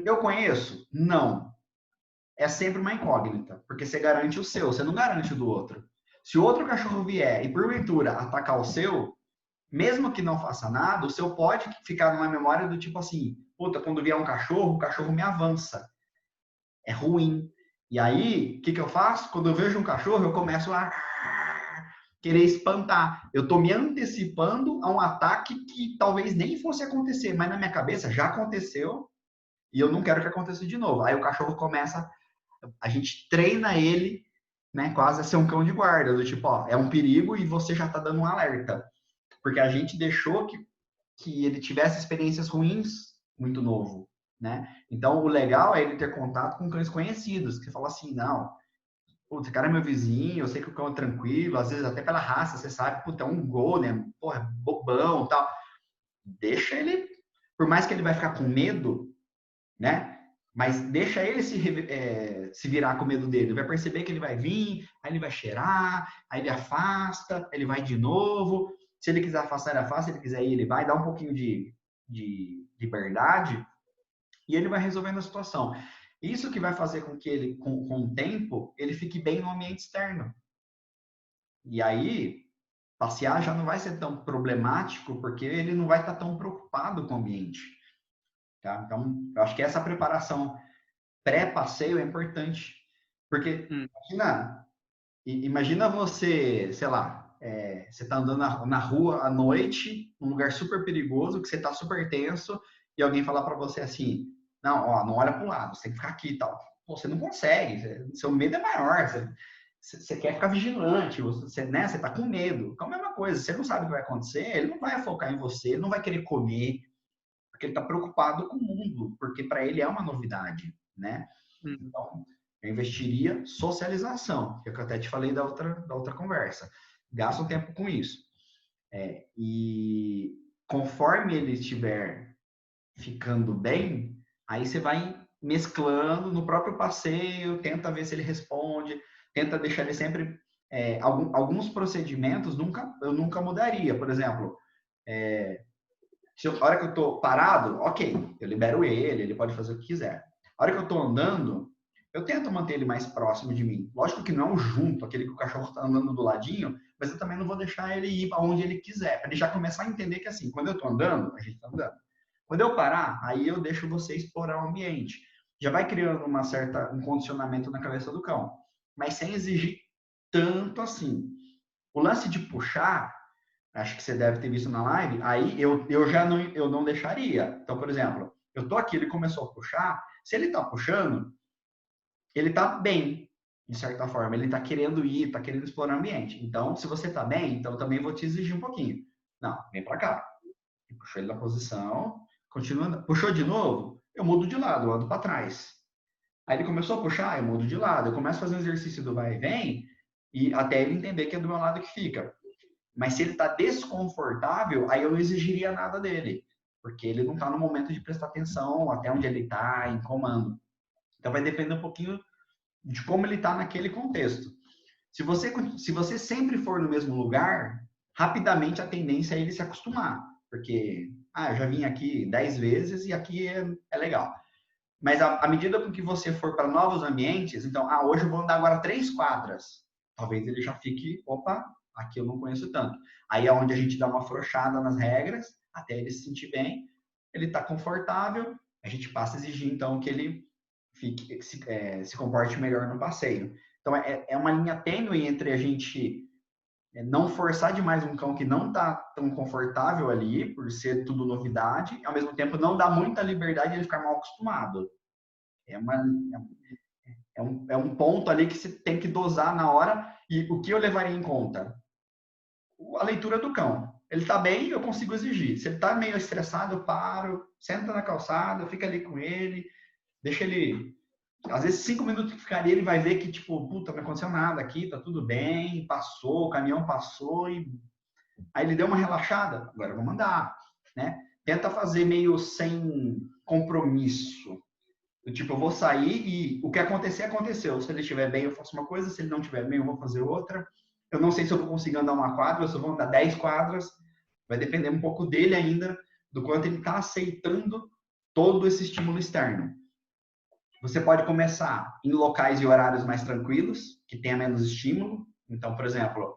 Eu conheço? Não. É sempre uma incógnita, porque você garante o seu, você não garante o do outro. Se o outro cachorro vier e porventura atacar o seu, mesmo que não faça nada, o seu pode ficar numa memória do tipo assim, puta, quando vier um cachorro, o cachorro me avança. É ruim. E aí, o que eu faço? Quando eu vejo um cachorro, eu começo a querer espantar. Eu estou me antecipando a um ataque que talvez nem fosse acontecer, mas na minha cabeça já aconteceu e eu não quero que aconteça de novo. Aí o cachorro começa, a gente treina ele, né, quase a ser um cão de guarda, do tipo, ó, é um perigo e você já está dando um alerta. Porque a gente deixou que ele tivesse experiências ruins muito novo, né? Então, o legal é ele ter contato com cães conhecidos, que fala assim, não, esse cara é meu vizinho, eu sei que o cão é tranquilo, às vezes até pela raça, você sabe, puta, é um golden, porra, é bobão, tal. Deixa ele, por mais que ele vai ficar com medo, né? Mas deixa ele se virar com o medo dele. Ele vai perceber que ele vai vir, aí ele vai cheirar, aí ele afasta, ele vai de novo. Se ele quiser afastar, ele afasta. Se ele quiser ir, ele vai. Dá um pouquinho de liberdade e ele vai resolvendo a situação. Isso que vai fazer com que ele, com o tempo, ele fique bem no ambiente externo. E aí, passear já não vai ser tão problemático, porque ele não vai estar tão preocupado com o ambiente. Tá? Então, eu acho que essa preparação pré-passeio é importante. Porque, imagina você, sei lá, você está andando na rua à noite, num lugar super perigoso, que você está super tenso, e alguém falar para você assim, não, ó, não olha para o lado, você tem que ficar aqui e tal. Pô, você não consegue, seu medo é maior, você quer ficar vigilante, você tá com medo. Então, a mesma coisa, você não sabe o que vai acontecer, ele não vai focar em você, ele não vai querer comer, porque ele está preocupado com o mundo, porque para ele é uma novidade, né? Então, eu investiria socialização, que é o que eu até te falei da outra conversa. Gasta um tempo com isso. E conforme ele estiver ficando bem, aí você vai mesclando no próprio passeio, tenta ver se ele responde, tenta deixar ele sempre... alguns procedimentos eu nunca mudaria. Por exemplo, a hora que eu estou parado, ok, eu libero ele pode fazer o que quiser. A hora que eu estou andando, eu tento manter ele mais próximo de mim. Lógico que não junto, aquele que o cachorro está andando do ladinho, mas eu também não vou deixar ele ir para onde ele quiser, para ele já começar a entender que assim, quando eu estou andando, a gente está andando. Quando eu parar, aí eu deixo você explorar o ambiente. Já vai criando um condicionamento na cabeça do cão, mas sem exigir tanto assim. O lance de puxar, acho que você deve ter visto na live, aí eu não deixaria. Então, por exemplo, eu tô aqui, ele começou a puxar, se ele tá puxando, ele tá bem, de certa forma, ele tá querendo ir, tá querendo explorar o ambiente. Então, se você tá bem, então eu também vou te exigir um pouquinho. Não, vem pra cá. Puxou ele na posição, continua, puxou de novo, eu mudo de lado, eu ando pra trás. Aí ele começou a puxar, eu mudo de lado, eu começo a fazer um exercício do vai e vem, e até ele entender que é do meu lado que fica. Mas se ele está desconfortável, aí eu não exigiria nada dele, porque ele não está no momento de prestar atenção até onde ele está, em comando. Então vai depender um pouquinho de como ele está naquele contexto. Se você sempre for no mesmo lugar, rapidamente a tendência é ele se acostumar, porque eu já vim aqui 10 vezes e aqui é legal. Mas à medida com que você for para novos ambientes, então, hoje eu vou andar agora 3 quadras. Talvez ele já fique, opa, aqui eu não conheço tanto. Aí é onde a gente dá uma afrouxada nas regras, até ele se sentir bem, ele está confortável, a gente passa a exigir, então, que ele se comporte melhor no passeio. Então, é uma linha tênue entre a gente não forçar demais um cão que não está tão confortável ali, por ser tudo novidade, e ao mesmo tempo não dar muita liberdade de ele ficar mal acostumado. É um ponto ali que você tem que dosar na hora. E o que eu levaria em conta? A leitura do cão. Ele está bem, eu consigo exigir. Se ele está meio estressado, eu paro, senta na calçada, fica ali com ele, deixa ele... Às vezes 5 minutos que ficaria, ele vai ver que, tipo, puta, não aconteceu nada aqui, tá tudo bem, passou, o caminhão passou, e aí ele deu uma relaxada, agora eu vou mandar, né? tenta fazer meio sem compromisso. Tipo, eu vou sair e o que acontecer, aconteceu. Se ele estiver bem, eu faço uma coisa. Se ele não estiver bem, eu vou fazer outra. Eu não sei se eu vou conseguir andar uma quadra, se eu vou andar 10 quadras. Vai depender um pouco dele ainda, do quanto ele está aceitando todo esse estímulo externo. Você pode começar em locais e horários mais tranquilos, que tenha menos estímulo. Então, por exemplo,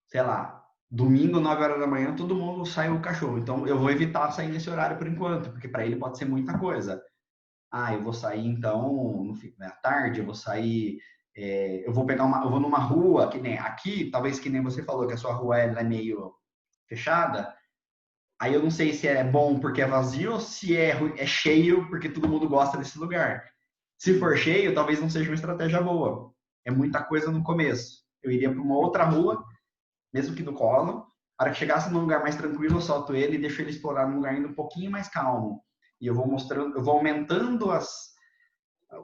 sei lá, domingo, 9 horas da manhã, todo mundo sai o cachorro. Então, eu vou evitar sair nesse horário por enquanto, porque para ele pode ser muita coisa. Eu vou sair então à tarde, eu vou sair, eu vou numa rua, que nem aqui, talvez que nem você falou, que a sua rua ela é meio fechada. Aí eu não sei se é bom porque é vazio ou se é cheio porque todo mundo gosta desse lugar. Se for cheio, talvez não seja uma estratégia boa. É muita coisa no começo. Eu iria para uma outra rua, mesmo que do colo. A hora que chegasse num lugar mais tranquilo, eu solto ele e deixo ele explorar num lugar ainda um pouquinho mais calmo. E eu vou aumentando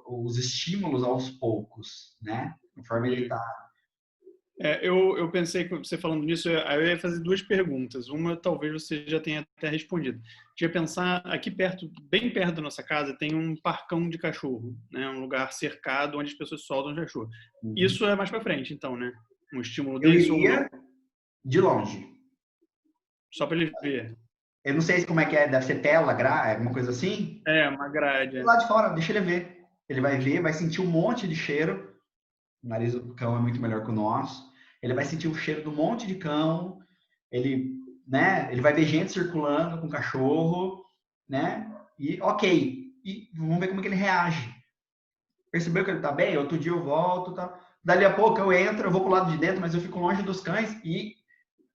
os estímulos aos poucos, né? Conforme ele está. Eu pensei que você falando nisso, eu ia fazer duas perguntas. Uma, talvez você já tenha até respondido. Tinha pensar aqui perto, bem perto da nossa casa, tem um parcão de cachorro, né? Um lugar cercado onde as pessoas soltam os cachorros. Isso é mais para frente, então, né? Um estímulo desse ou não? De longe. Só para ele ver. Eu não sei como é que é, deve ser tela, grade, alguma coisa assim. Uma grade. Lá de fora, deixa ele ver. Ele vai ver, vai sentir um monte de cheiro. O nariz do cão é muito melhor que o nosso. Ele vai sentir o cheiro de um monte de cão. Ele vai ver gente circulando com cachorro, né? E ok. E vamos ver como é que ele reage. Percebeu que ele tá bem? Outro dia eu volto, tá? Dali a pouco eu entro, eu vou pro lado de dentro, mas eu fico longe dos cães e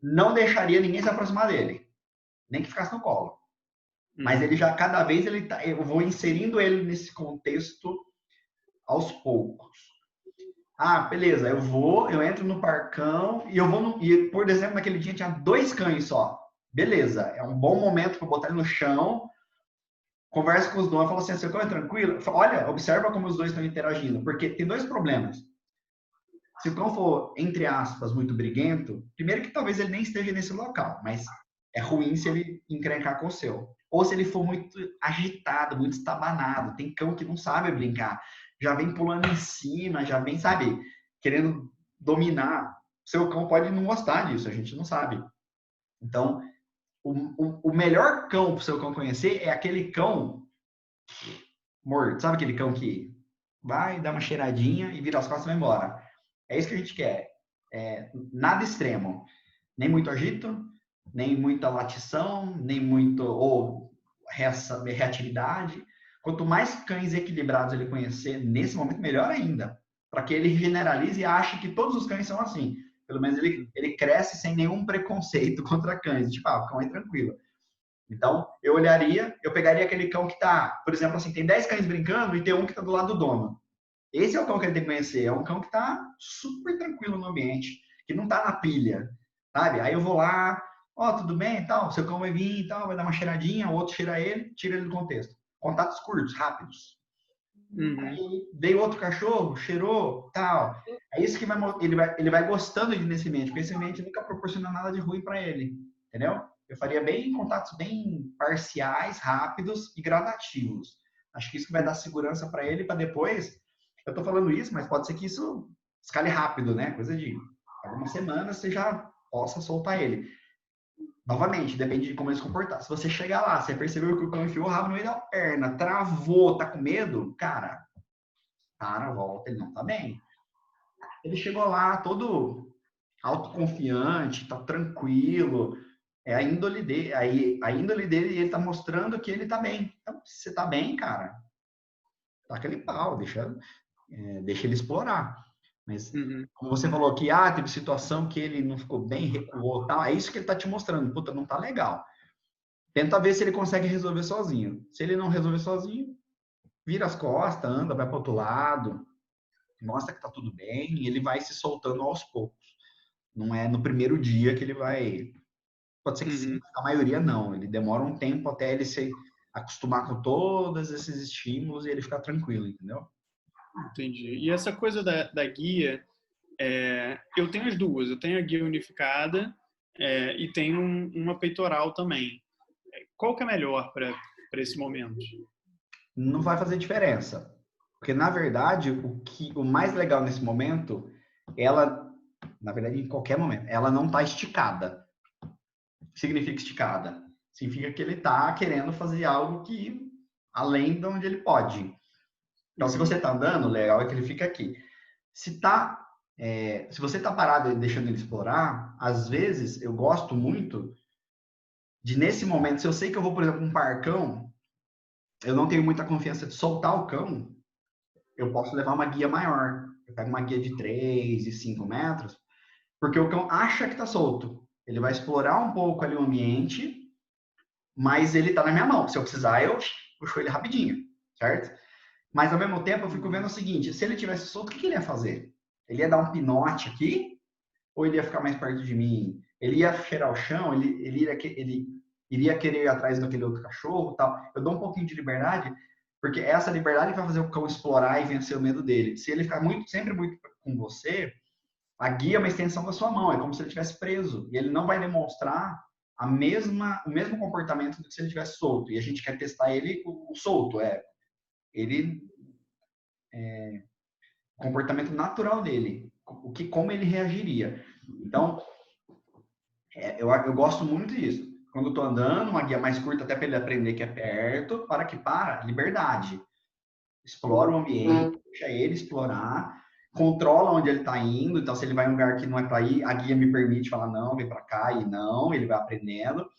não deixaria ninguém se aproximar dele. Nem que ficasse no colo. Mas ele já, cada vez, eu vou inserindo ele nesse contexto aos poucos. Beleza, eu entro no parcão e por exemplo, naquele dia tinha 2 cães só. Beleza, é um bom momento para botar ele no chão, conversa com os donos, fala assim, seu cão é tranquilo? Olha, observa como os dois estão interagindo, porque tem 2 problemas. Se o cão for, entre aspas, muito briguento, primeiro que talvez ele nem esteja nesse local, mas é ruim se ele encrencar com o seu. Ou se ele for muito agitado, muito estabanado. Tem cão que não sabe brincar. Já vem pulando em cima, já vem, sabe, querendo dominar. Seu cão pode não gostar disso, a gente não sabe. Então, o melhor cão para o seu cão conhecer é aquele cão morto. Sabe aquele cão que vai, dá uma cheiradinha e vira as costas e vai embora? É isso que a gente quer. Nada extremo. Nem muito agito, nem muita latição, nem muito ou reatividade. Quanto mais cães equilibrados ele conhecer nesse momento, melhor ainda. Para que ele generalize e ache que todos os cães são assim. Pelo menos ele cresce sem nenhum preconceito contra cães. Tipo, o cão é tranquilo. Então, eu pegaria aquele cão que tá, por exemplo, assim, tem 10 cães brincando e tem um que tá do lado do dono. Esse é o cão que ele tem que conhecer. É um cão que tá super tranquilo no ambiente, que não tá na pilha, sabe? Aí eu vou lá, tudo bem e tal, seu cão vai vir e tal, vai dar uma cheiradinha, o outro cheira ele, tira ele do contexto. Contatos curtos, rápidos. Aí veio outro cachorro, cheirou, tal. É isso que ele vai gostando de nesse ambiente, porque esse ambiente nunca proporciona nada de ruim para ele, entendeu? Eu faria contatos bem parciais, rápidos e gradativos. Acho que isso que vai dar segurança para ele, para depois. Eu tô falando isso, mas pode ser que isso escale rápido, né? Coisa de algumas semanas você já possa soltar ele. Novamente, depende de como ele se comportar. Se você chegar lá, você percebeu que o cão enfiou o rabo no meio da perna, travou, tá com medo, cara, para, volta, ele não tá bem. Ele chegou lá todo autoconfiante, tá tranquilo, é a índole dele, a índole dele, ele tá mostrando que ele tá bem. Então, se você tá bem, cara, taca ele pau, deixa ele explorar. Mas, como você falou que teve situação que ele não ficou bem, recuou, tal, é isso que ele tá te mostrando. Puta, não tá legal. Tenta ver se ele consegue resolver sozinho. Se ele não resolver sozinho, vira as costas, anda, vai para outro lado, mostra que tá tudo bem e ele vai se soltando aos poucos. Não é no primeiro dia que ele vai... Pode ser que sim, a maioria não. Ele demora um tempo até ele se acostumar com todos esses estímulos e ele ficar tranquilo, entendeu? Entendi. E essa coisa da guia, eu tenho as duas. Eu tenho a guia unificada e tenho uma peitoral também. qual que é melhor para esse momento? Não vai fazer diferença. Porque, na verdade, o mais legal nesse momento, ela, na verdade, em qualquer momento, ela não está esticada. O que significa esticada? Significa que ele está querendo fazer algo que além de onde ele pode. Então, se você está andando, o legal é que ele fica aqui. Se você está parado e deixando ele explorar, às vezes eu gosto muito de, nesse momento, se eu sei que eu vou, por exemplo, um parcão, eu não tenho muita confiança de soltar o cão, eu posso levar uma guia maior. Eu pego uma guia de 3 e 5 metros, porque o cão acha que está solto. Ele vai explorar um pouco ali o ambiente, mas ele está na minha mão. Se eu precisar, eu puxo ele rapidinho, certo? Mas, ao mesmo tempo, eu fico vendo o seguinte, se ele tivesse solto, o que ele ia fazer? Ele ia dar um pinote aqui? Ou ele ia ficar mais perto de mim? Ele ia cheirar o chão? Ele iria querer ir atrás daquele outro cachorro? Tal? Eu dou um pouquinho de liberdade, porque essa liberdade vai fazer o cão explorar e vencer o medo dele. Se ele ficar sempre muito com você, a guia é uma extensão da sua mão, é como se ele estivesse preso. E ele não vai demonstrar o mesmo comportamento do que se ele estivesse solto. E a gente quer testar ele o solto, o comportamento natural dele, como ele reagiria. Então, eu gosto muito disso. Quando eu tô andando, uma guia mais curta até para ele aprender que é perto, liberdade. Explora o ambiente, deixa ele explorar, controla onde ele está indo. Então, se ele vai em um lugar que não é para ir, a guia me permite falar não, vem para cá, e não, ele vai aprendendo.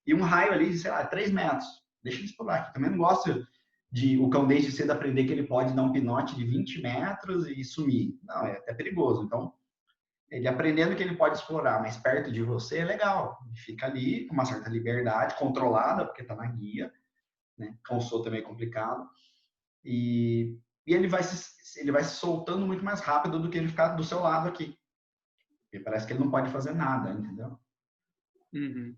E um raio ali, sei lá, 3 metros. Deixa ele explorar aqui. Também não gosto o cão desde cedo aprender que ele pode dar um pinote de 20 metros e sumir. Não, é até perigoso. Então, ele aprendendo que ele pode explorar mais perto de você é legal. Ele fica ali com uma certa liberdade, controlada, porque está na guia, né? Cão solto é meio complicado. E ele vai se soltando muito mais rápido do que ele ficar do seu lado aqui. Porque parece que ele não pode fazer nada, entendeu? Uhum.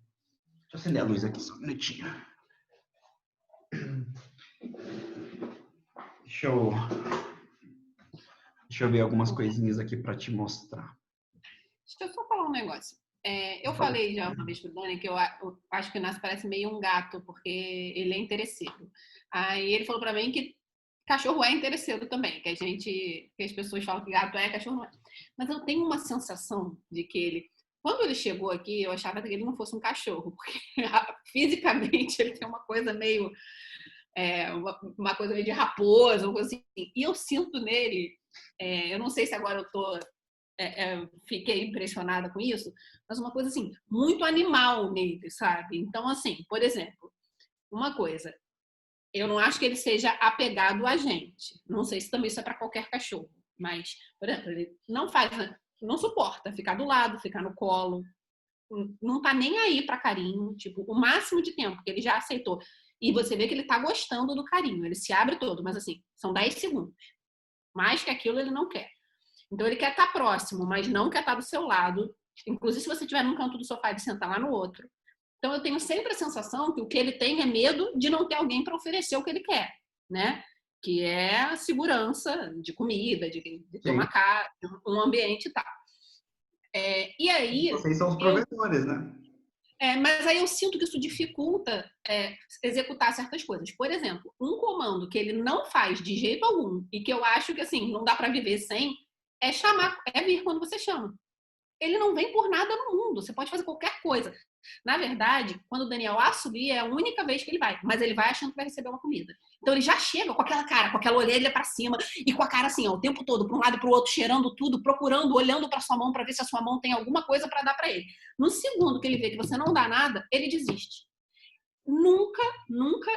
Deixa eu acender a luz aqui só um minutinho. Deixa eu ver algumas coisinhas aqui para te mostrar. Deixa eu só falar um negócio. Eu falei já uma vez pro Dani que eu acho que o Inácio parece meio um gato, porque ele é interesseiro. Aí ele falou para mim que cachorro é interesseiro também, que as pessoas falam que gato cachorro não é. Mas eu tenho uma sensação de que quando ele chegou aqui, eu achava que ele não fosse um cachorro, porque fisicamente ele tem uma coisa meio uma coisa meio de raposa, uma coisa assim. E eu sinto nele, eu não sei se agora eu fiquei impressionada com isso, mas uma coisa assim, muito animal nele, sabe? Então, assim, por exemplo, uma coisa, eu não acho que ele seja apegado a gente. Não sei se também isso é para qualquer cachorro, mas, por exemplo, ele não suporta ficar do lado, ficar no colo, não tá nem aí para carinho, tipo, o máximo de tempo que ele já aceitou. E você vê que ele tá gostando do carinho, ele se abre todo, mas assim, são 10 segundos. Mais que aquilo ele não quer. Então ele quer estar próximo, mas não quer estar do seu lado. Inclusive, se você estiver num canto do sofá, ele sentar lá no outro. Então eu tenho sempre a sensação que o que ele tem é medo de não ter alguém para oferecer o que ele quer, né? Que é a segurança de comida, de ter uma casa, um ambiente e tal. E aí... Vocês são os provedores, né? Mas aí eu sinto que isso dificulta executar certas coisas. Por exemplo, um comando que ele não faz de jeito algum e que eu acho que assim não dá para viver sem é vir quando você chama. Ele não vem por nada no mundo. Você pode fazer qualquer coisa. Na verdade, quando o Daniel assobia, é a única vez que ele vai. Mas ele vai achando que vai receber uma comida. Então ele já chega com aquela cara, com aquela orelha para cima e com a cara assim, ó, o tempo todo, para um lado e para o outro, cheirando tudo, procurando, olhando para sua mão para ver se a sua mão tem alguma coisa para dar para ele. No segundo que ele vê que você não dá nada, ele desiste. Nunca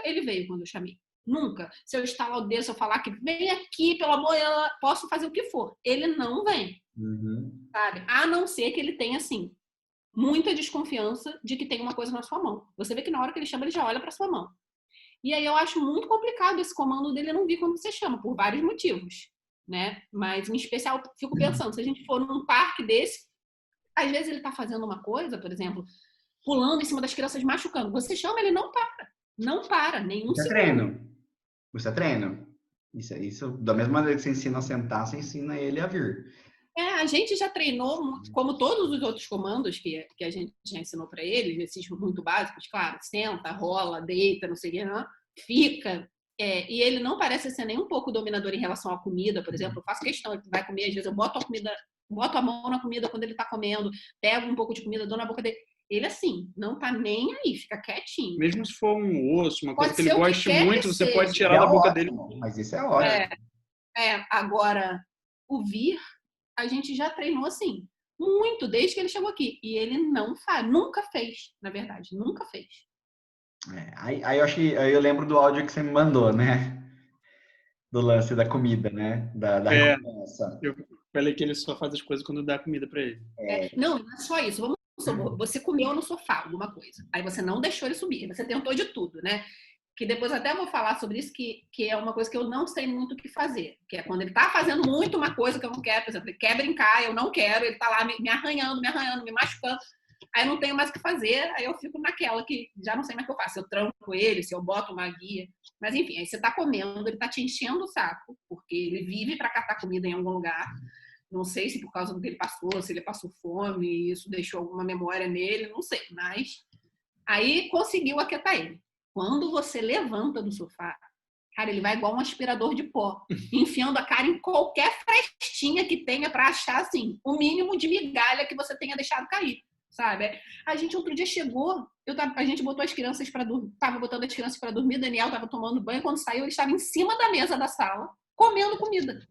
ele veio quando eu chamei. Nunca. Se eu estalar o dedo, se eu falar que vem aqui, pelo amor, eu posso fazer o que for. Ele não vem. Uhum. Sabe? A não ser que ele tenha, assim, muita desconfiança de que tem uma coisa na sua mão. Você vê que na hora que ele chama, ele já olha para sua mão. E aí eu acho muito complicado esse comando dele não vir quando você chama, por vários motivos, né? Mas, em especial, fico pensando, se a gente for num parque desse, às vezes ele tá fazendo uma coisa, por exemplo, pulando em cima das crianças, machucando. Você chama, ele não para. Não para, nenhum segundo. Você é treino. Isso, da mesma maneira que você ensina a sentar, você ensina ele a vir. A gente já treinou, muito, como todos os outros comandos que a gente já ensinou para ele, esses muito básicos, claro, senta, rola, deita, não sei o que, não, fica. E ele não parece ser nem um pouco dominador em relação à comida, por exemplo. Eu faço questão, ele vai comer, às vezes eu boto a mão na comida quando ele tá comendo, pego um pouco de comida, dou na boca dele. Ele, assim, não tá nem aí, fica quietinho. Mesmo se for um osso, uma coisa Pode que ele goste muito, você pode tirar da boca dele. Mas isso é ótimo. Agora, o Vir, a gente já treinou assim, muito, desde que ele chegou aqui. E ele não faz, nunca fez, na verdade, nunca fez. Aí eu acho que aí eu lembro do áudio que você me mandou, né? Do lance da comida, né? Da recompensa. Eu falei que ele só faz as coisas quando dá comida para ele. Não é só isso. Vamos supor, você comeu no sofá alguma coisa, aí você não deixou ele subir, você tentou de tudo, né? Que depois até vou falar sobre isso, que é uma coisa que eu não sei muito o que fazer. Que é quando ele tá fazendo muito uma coisa que eu não quero, por exemplo, ele quer brincar, eu não quero, ele tá lá me arranhando, me machucando, aí eu não tenho mais o que fazer, aí eu fico naquela que já não sei mais o que eu faço, se eu tranco ele, se eu boto uma guia, mas enfim, aí você tá comendo, ele tá te enchendo o saco, porque ele vive para catar comida em algum lugar, não sei se por causa do que ele passou, se ele passou fome, e isso deixou alguma memória nele, não sei, mas aí conseguiu aquietar ele. Quando você levanta do sofá, cara, ele vai igual um aspirador de pó, enfiando a cara em qualquer frestinha que tenha para achar, assim, o mínimo de migalha que você tenha deixado cair, sabe? A gente outro dia chegou, a gente botou as crianças para dormir, tava botando as crianças para dormir, Daniel tava tomando banho, quando saiu ele estava em cima da mesa da sala, comendo comida.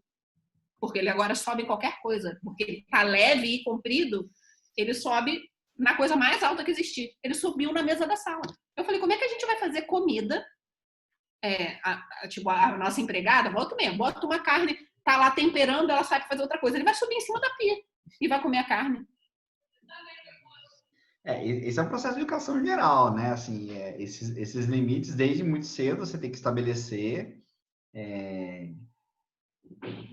Porque ele agora sobe em qualquer coisa, porque ele tá leve e comprido, ele sobe na coisa mais alta que existir. Ele subiu na mesa da sala. Eu falei, como é que a gente vai fazer comida? A nossa empregada, bota uma carne, tá lá temperando, ela sai pra fazer outra coisa. Ele vai subir em cima da pia e vai comer a carne. Esse é um processo de educação geral, né? Assim, esses limites, desde muito cedo, você tem que estabelecer. E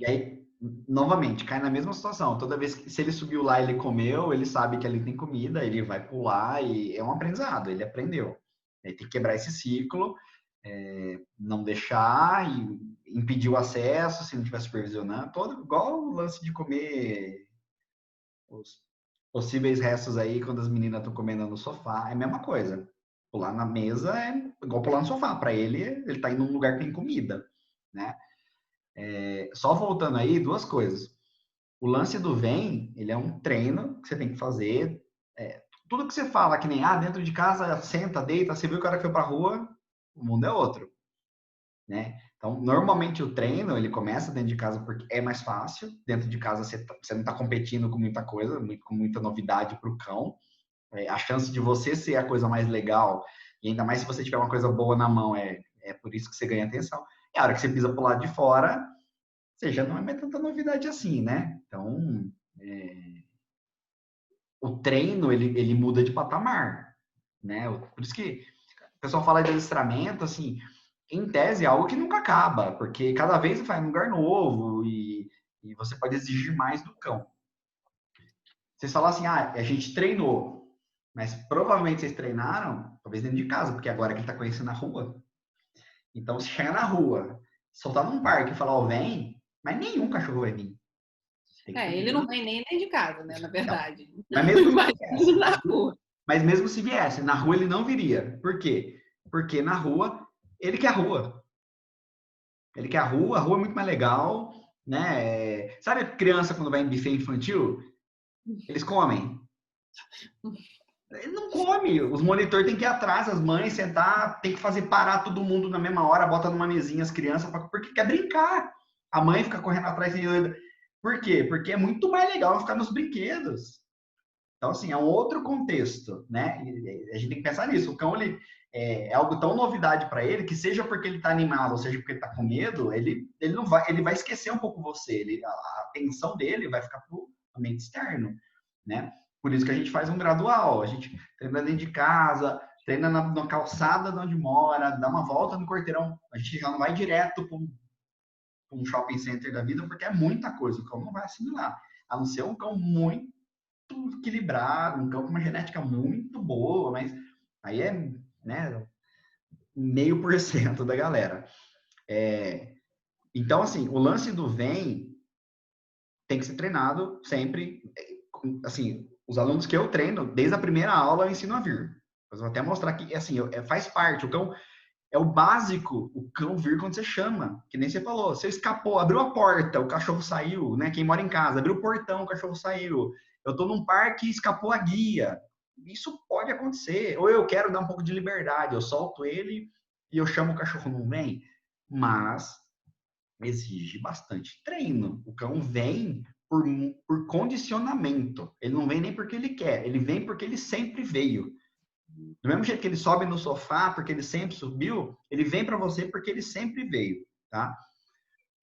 aí, novamente, cai na mesma situação. Toda vez que, se ele subiu lá e ele comeu, ele sabe que ali tem comida, ele vai pular e é um aprendizado, ele aprendeu. Tem que quebrar esse ciclo, não deixar e impedir o acesso se não estiver supervisionando. Igual o lance de comer os possíveis restos aí quando as meninas estão comendo no sofá, é a mesma coisa. Pular na mesa é igual pular no sofá. Para ele tá indo num lugar que tem comida, né? Só voltando aí, duas coisas. O lance do vem, ele é um treino que você tem que fazer. Tudo que você fala, que nem, dentro de casa, senta, deita, você viu que o cara que foi pra rua, o mundo é outro, né? Então, normalmente o treino, ele começa dentro de casa porque é mais fácil. Dentro de casa, você não tá competindo com muita coisa, com muita novidade pro cão. A chance de você ser a coisa mais legal, e ainda mais se você tiver uma coisa boa na mão, é por isso que você ganha atenção. E a hora que você pisa pro lado de fora, você já não é mais tanta novidade assim, né? Então, o treino, ele muda de patamar, né? Por isso que o pessoal fala de adestramento, assim, em tese é algo que nunca acaba, porque cada vez você faz um lugar novo e você pode exigir mais do cão. Vocês falam assim, a gente treinou, mas provavelmente vocês treinaram, talvez dentro de casa, porque agora que ele tá conhecendo a rua. Então, se chegar na rua, soltar num parque e falar, vem, mas nenhum cachorro vai vir. Ele não vem nem de casa, né, na verdade. Mas mesmo se viesse, na rua. Mas mesmo se viesse, na rua ele não viria. Por quê? Porque na rua, ele quer a rua. Ele quer a rua é muito mais legal, né? Sabe a criança quando vai em buffet infantil? Eles comem. Ele não come. Os monitores têm que ir atrás, as mães sentar, tem que fazer parar todo mundo na mesma hora, bota numa mesinha as crianças, porque quer brincar. A mãe fica correndo atrás. Por quê? Porque é muito mais legal ficar nos brinquedos. Então, assim, é um outro contexto, né? A gente tem que pensar nisso. O cão, ele é algo tão novidade para ele que seja porque ele está animado, ou seja porque ele está com medo, ele vai esquecer um pouco você. A atenção dele vai ficar para o ambiente externo, né? Por isso que a gente faz um gradual. A gente treina dentro de casa, treina na calçada de onde mora, dá uma volta no quarteirão. A gente já não vai direto para um shopping center da vida, porque é muita coisa. O cão não vai assimilar. A não ser um cão muito equilibrado, um cão com uma genética muito boa, mas aí é, né, 0,5% da galera. Então, assim, o lance do vem tem que ser treinado sempre. Assim, os alunos que eu treino, desde a primeira aula, eu ensino a vir. Eu vou até mostrar que, assim, faz parte. O cão é o básico, o cão vir quando você chama. Que nem você falou. Você escapou, abriu a porta, o cachorro saiu, né? Quem mora em casa, abriu o portão, o cachorro saiu. Eu tô num parque e escapou a guia. Isso pode acontecer. Ou eu quero dar um pouco de liberdade, eu solto ele e eu chamo o cachorro, não vem. Mas exige bastante treino. O cão vem por condicionamento. Ele não vem nem porque ele quer, ele vem porque ele sempre veio. Do mesmo jeito que ele sobe no sofá porque ele sempre subiu, ele vem para você porque ele sempre veio, tá?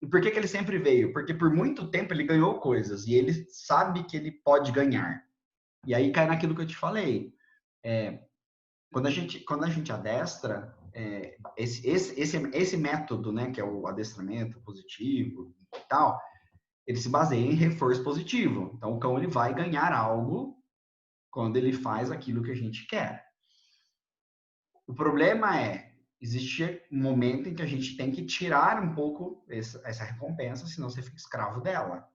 E por que ele sempre veio? Porque por muito tempo ele ganhou coisas e ele sabe que ele pode ganhar. E aí cai naquilo que eu te falei. Quando a gente adestra, esse método, né, que é o adestramento positivo e tal, ele se baseia em reforço positivo. Então, o cão ele vai ganhar algo quando ele faz aquilo que a gente quer. O problema existe um momento em que a gente tem que tirar um pouco essa recompensa, senão você fica escravo dela.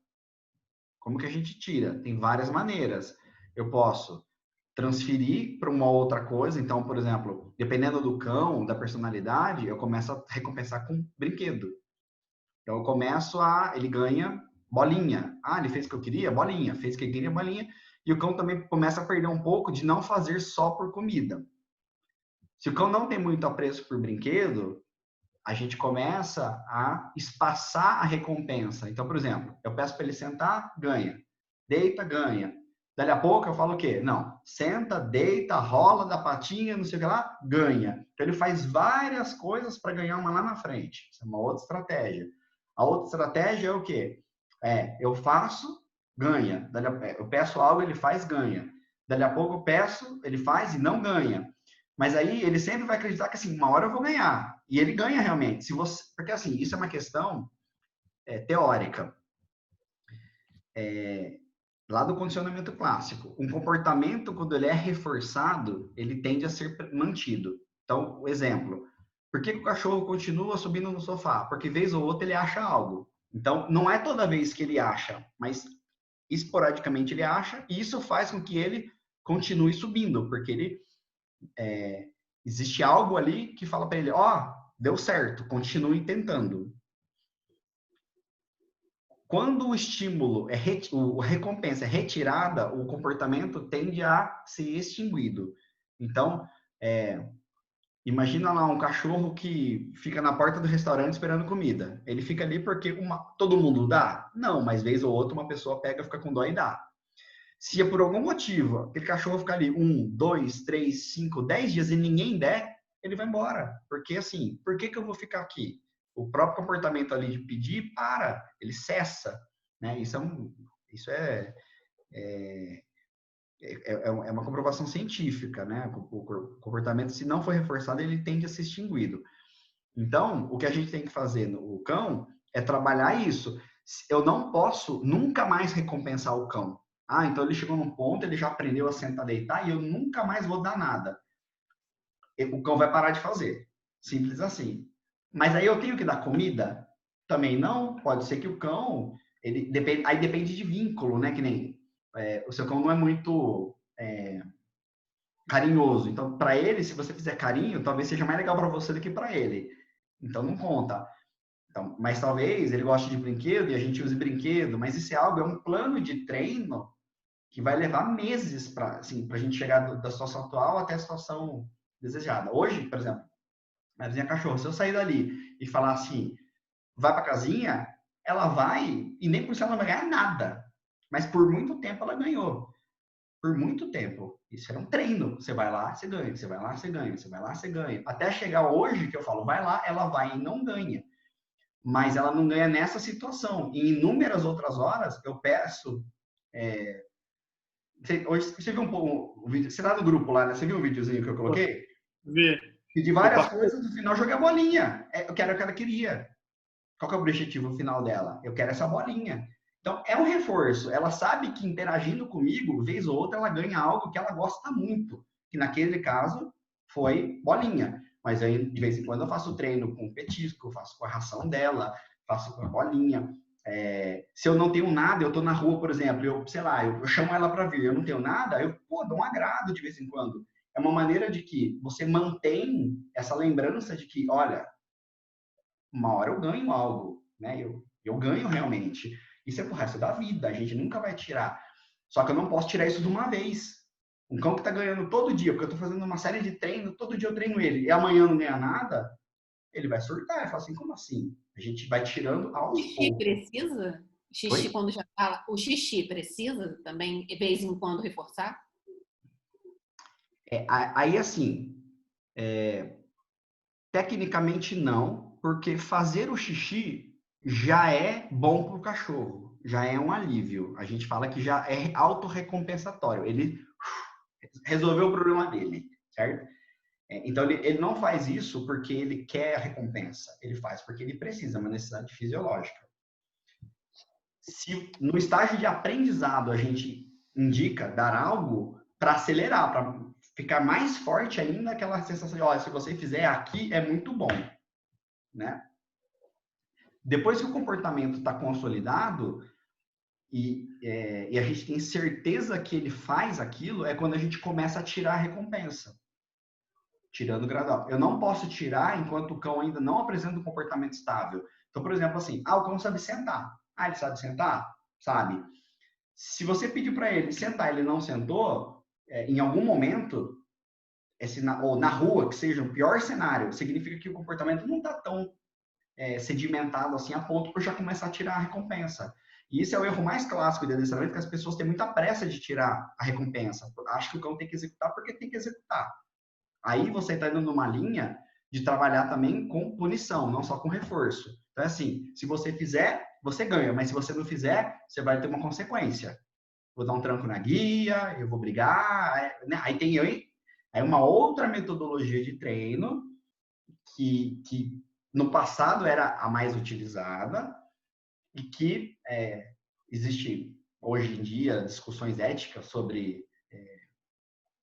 Como que a gente tira? Tem várias maneiras. Eu posso transferir para uma outra coisa. Então, por exemplo, dependendo do cão, da personalidade, eu começo a recompensar com brinquedo. Então, ele ganha bolinha. Ah, ele fez o que eu queria? Bolinha. Fez o que eu queria? Bolinha. E o cão também começa a perder um pouco de não fazer só por comida. Se o cão não tem muito apreço por brinquedo, a gente começa a espaçar a recompensa. Então, por exemplo, eu peço para ele sentar, ganha. Deita, ganha. Dali a pouco eu falo o quê? Não, senta, deita, rola da patinha, não sei o que lá, ganha. Então ele faz várias coisas para ganhar uma lá na frente. Isso é uma outra estratégia. A outra estratégia é o quê? Eu faço, ganha. Eu peço algo, ele faz, ganha. Dali a pouco eu peço, ele faz e não ganha. Mas aí ele sempre vai acreditar que assim, uma hora eu vou ganhar. E ele ganha realmente. Porque assim, isso é uma questão teórica. Lá do condicionamento clássico. Um comportamento, quando ele é reforçado, ele tende a ser mantido. Então, o exemplo. Por que o cachorro continua subindo no sofá? Porque vez ou outra ele acha algo. Então, não é toda vez que ele acha, mas esporadicamente ele acha, e isso faz com que ele continue subindo, porque ele existe algo ali que fala para ele, deu certo, continue tentando. Quando o estímulo a recompensa é retirada, o comportamento tende a ser extinguido. Então, imagina lá um cachorro que fica na porta do restaurante esperando comida. Ele fica ali porque todo mundo dá? Não, mas vez ou outra uma pessoa pega, fica com dó e dá. Se por algum motivo aquele cachorro ficar ali 1, 2, 3, 5, 10 dias e ninguém der, ele vai embora. Porque assim, por que eu vou ficar aqui? O próprio comportamento ali de pedir, ele cessa. Né? Isso é uma comprovação científica. Né? O comportamento, se não for reforçado, ele tende a ser extinguido. Então, o que a gente tem que fazer no cão é trabalhar isso. Eu não posso nunca mais recompensar o cão. Então ele chegou num ponto, ele já aprendeu a sentar, deitar, e eu nunca mais vou dar nada. O cão vai parar de fazer. Simples assim. Mas aí eu tenho que dar comida? Também não. Pode ser que o cão... aí depende de vínculo, né? Que nem... o seu cão não é muito carinhoso. Então, para ele, se você fizer carinho, talvez seja mais legal para você do que para ele. Então, não conta. Então, mas talvez ele goste de brinquedo e a gente use brinquedo. Mas isso é um plano de treino que vai levar meses para a gente chegar da situação atual até a situação desejada. Hoje, por exemplo, a vizinha cachorro, se eu sair dali e falar assim, vai para casinha, ela vai e nem por isso ela não vai ganhar nada. Mas por muito tempo ela ganhou. Por muito tempo. Isso era um treino. Você vai lá, você ganha. Você vai lá, você ganha. Você vai lá, você ganha. Até chegar hoje que eu falo, vai lá, ela vai e não ganha. Mas ela não ganha nessa situação. Em inúmeras outras horas, eu peço... Hoje você viu um vídeo, você tá no grupo lá, né? Você viu um videozinho que eu coloquei? Vi. Pedi várias coisas, no final joguei a bolinha. Eu quero o que ela queria. Qual que é o objetivo final dela? Eu quero essa bolinha. Então, é um reforço. Ela sabe que interagindo comigo, vez ou outra, ela ganha algo que ela gosta muito. Que naquele caso foi bolinha. Mas aí, de vez em quando, eu faço treino com petisco, faço com a ração dela, faço com a bolinha. se eu não tenho nada, eu tô na rua, por exemplo, sei lá, eu chamo ela para vir, eu não tenho nada, eu, dou um agrado de vez em quando. É uma maneira de que você mantém essa lembrança de que, olha, uma hora eu ganho algo, né? Eu ganho realmente. Isso é pro resto da vida, a gente nunca vai tirar. Só que eu não posso tirar isso de uma vez. Um cão que tá ganhando todo dia, porque eu tô fazendo uma série de treinos, todo dia eu treino ele, e amanhã não ganha nada, ele vai surtar, ele fala assim, como assim? A gente vai tirando aos poucos. O xixi precisa? Xixi, quando já fala, o xixi precisa também, de vez em quando, reforçar? Aí, assim, tecnicamente não, porque fazer o xixi já é bom para o cachorro, já é um alívio. A gente fala que já é autorrecompensatório. Ele resolveu o problema dele, certo? Então, ele não faz isso porque ele quer a recompensa. Ele faz porque ele precisa, é uma necessidade fisiológica. Se no estágio de aprendizado a gente indica dar algo para acelerar, para ficar mais forte ainda aquela sensação de, olha, se você fizer aqui é muito bom, né? Depois que o comportamento está consolidado e a gente tem certeza que ele faz aquilo, é quando a gente começa a tirar a recompensa. Tirando gradual. Eu não posso tirar enquanto o cão ainda não apresenta um comportamento estável. Então, por exemplo, assim, o cão sabe sentar. Ele sabe sentar? Sabe. Se você pedir para ele sentar e ele não sentou, em algum momento, ou na rua, que seja o pior cenário, significa que o comportamento não está tão sedimentado assim a ponto para já começar a tirar a recompensa. E esse é o erro mais clássico de adestramento, que as pessoas têm muita pressa de tirar a recompensa. Acho que o cão tem que executar porque tem que executar. Aí você está indo numa linha de trabalhar também com punição, não só com reforço. Então, assim, se você fizer, você ganha, mas se você não fizer, você vai ter uma consequência. Vou dar um tranco na guia, eu vou brigar, né? Aí tem uma outra metodologia de treino que no passado era a mais utilizada e que existe hoje em dia discussões éticas sobre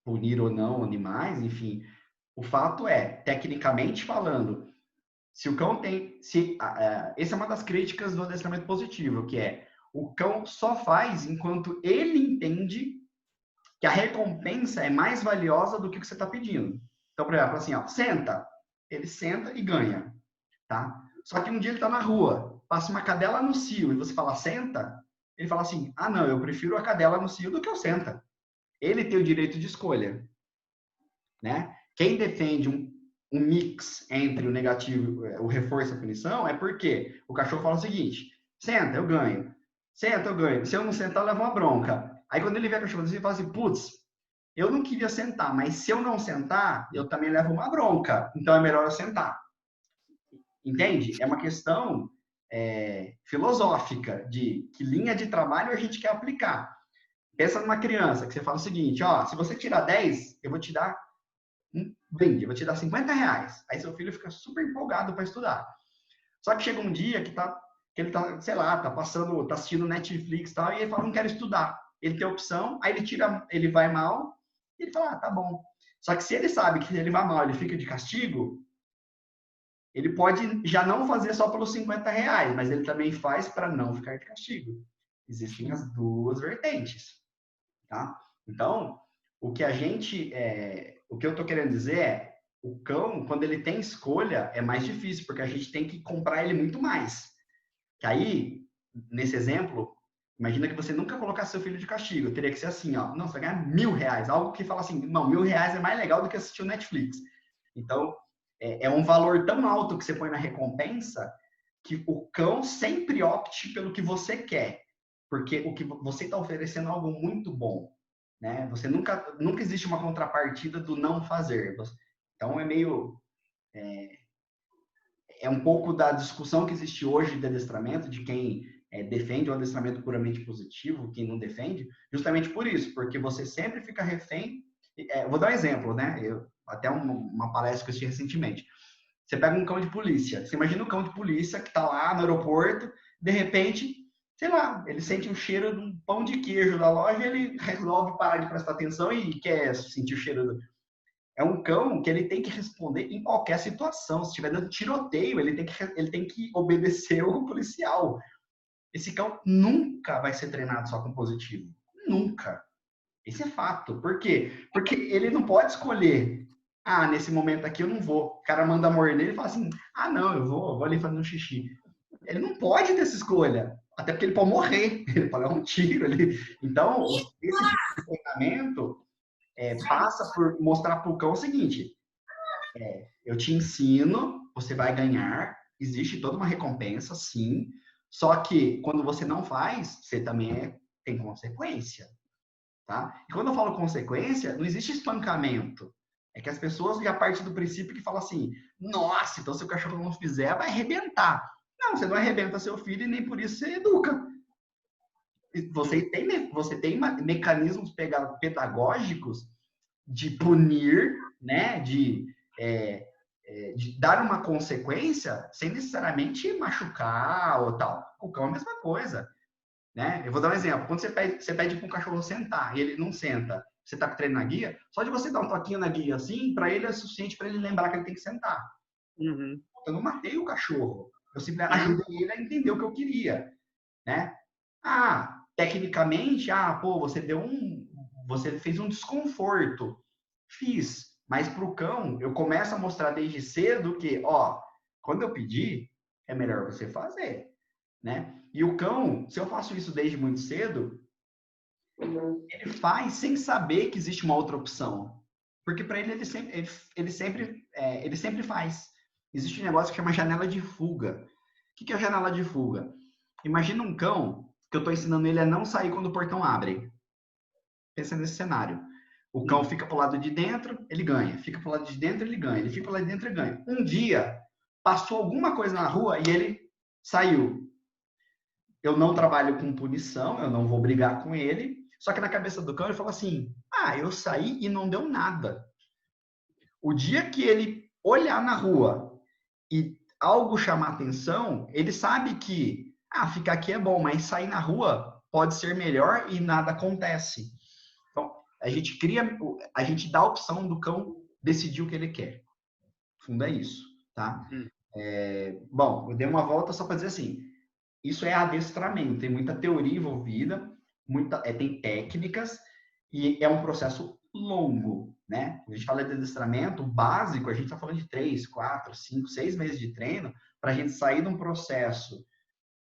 punir ou não animais, enfim. O fato tecnicamente falando, se o cão tem... essa é uma das críticas do adestramento positivo, que o cão só faz enquanto ele entende que a recompensa é mais valiosa do que o que você está pedindo. Então, por exemplo, assim, senta. Ele senta e ganha, tá? Só que um dia ele está na rua, passa uma cadela no cio e você fala, senta, ele fala assim, não, eu prefiro a cadela no cio do que o senta. Ele tem o direito de escolha, né? Quem defende um mix entre o negativo, o reforço e a punição, é porque o cachorro fala o seguinte, senta, eu ganho. Senta, eu ganho. Se eu não sentar, eu levo uma bronca. Aí quando ele vê a cachorro, ele fala assim, putz, eu não queria sentar, mas se eu não sentar, eu também levo uma bronca. Então é melhor eu sentar. Entende? É uma questão filosófica de que linha de trabalho a gente quer aplicar. Pensa numa criança que você fala o seguinte, se você tirar 10, eu vou te dar um brinde, eu vou te dar R$50. Aí seu filho fica super empolgado para estudar. Só que chega um dia que ele tá, sei lá, tá assistindo Netflix e tal, e ele fala, não quero estudar. Ele tem a opção, aí ele vai mal, e ele fala, tá bom. Só que se ele sabe que ele vai mal, ele fica de castigo, ele pode já não fazer só pelos R$50, mas ele também faz para não ficar de castigo. Existem as duas vertentes, tá? Então, o que eu tô querendo dizer o cão, quando ele tem escolha, é mais difícil, porque a gente tem que comprar ele muito mais. Que aí, nesse exemplo, imagina que você nunca colocasse seu filho de castigo. Teria que ser assim, não, você vai ganhar R$1.000. Algo que fala assim, não, R$1.000 é mais legal do que assistir o Netflix. Então, é um valor tão alto que você põe na recompensa que o cão sempre opte pelo que você quer. Porque o que você está oferecendo é algo muito bom. Né? Você nunca existe uma contrapartida do não fazer. Então, é meio... É um pouco da discussão que existe hoje de adestramento, de quem defende o adestramento puramente positivo, quem não defende, justamente por isso, porque você sempre fica refém. Vou dar um exemplo, né? Até uma palestra que eu assisti recentemente. Você pega um cão de polícia, você imagina um cão de polícia que está lá no aeroporto, de repente, sei lá, ele sente o cheiro de um pão de queijo da loja e ele resolve parar de prestar atenção e quer sentir o cheiro É um cão que ele tem que responder em qualquer situação. Se estiver dando tiroteio, ele tem que obedecer o policial. esse cão nunca vai ser treinado só com positivo. Nunca. Esse é fato. Por quê? Porque ele não pode escolher. Ah, nesse momento aqui eu não vou. O cara manda morder nele e fala assim, ah, não, eu vou ali fazer um xixi. Ele não pode ter essa escolha. Até porque ele pode morrer. Ele pode dar um tiro ali. Então, esse tipo de treinamento passa por mostrar para o cão o seguinte, eu te ensino, você vai ganhar, existe toda uma recompensa, sim, só que quando você não faz, você também tem consequência, tá? E quando eu falo consequência, não existe espancamento. É que as pessoas já partem do princípio que falam assim, nossa, então se o cachorro não fizer, vai arrebentar. Não, você não arrebenta seu filho e nem por isso você educa. Você tem mecanismos pedagógicos de punir, né, de dar uma consequência sem necessariamente machucar ou tal. O cão é a mesma coisa, né? Eu vou dar um exemplo. Quando você pede para um cachorro sentar e ele não senta, você está treinando na guia, só de você dar um toquinho na guia assim, para ele é suficiente para ele lembrar que ele tem que sentar. Uhum. Eu não matei o cachorro. Eu simplesmente ajudei ele a entender o que eu queria, né? Ah, tecnicamente, pô, você fez um desconforto. Fiz. Mas para o cão, eu começo a mostrar desde cedo que, quando eu pedir, é melhor você fazer, né? E o cão, se eu faço isso desde muito cedo, ele faz sem saber que existe uma outra opção. Porque para ele, ele sempre faz. Existe um negócio que chama janela de fuga. O que é a janela de fuga? Imagina um cão que eu estou ensinando ele a não sair quando o portão abre. Pensa nesse cenário. O cão fica pro lado de dentro, ele ganha. Fica pro lado de dentro, ele ganha. Ele fica pro lado de dentro, ele ganha. Um dia, passou alguma coisa na rua e ele saiu. Eu não trabalho com punição, eu não vou brigar com ele. Só que na cabeça do cão, ele fala assim, eu saí e não deu nada. O dia que ele olhar na rua e algo chamar atenção, ele sabe que, ficar aqui é bom, mas sair na rua pode ser melhor e nada acontece. A gente dá a opção do cão decidir o que ele quer. No fundo é isso, tá? Bom, eu dei uma volta só para dizer assim, isso é adestramento, tem muita teoria envolvida, tem técnicas e é um processo longo, né? Quando a gente fala de adestramento básico, a gente está falando de 3, 4, 5, 6 meses de treino para a gente sair de um processo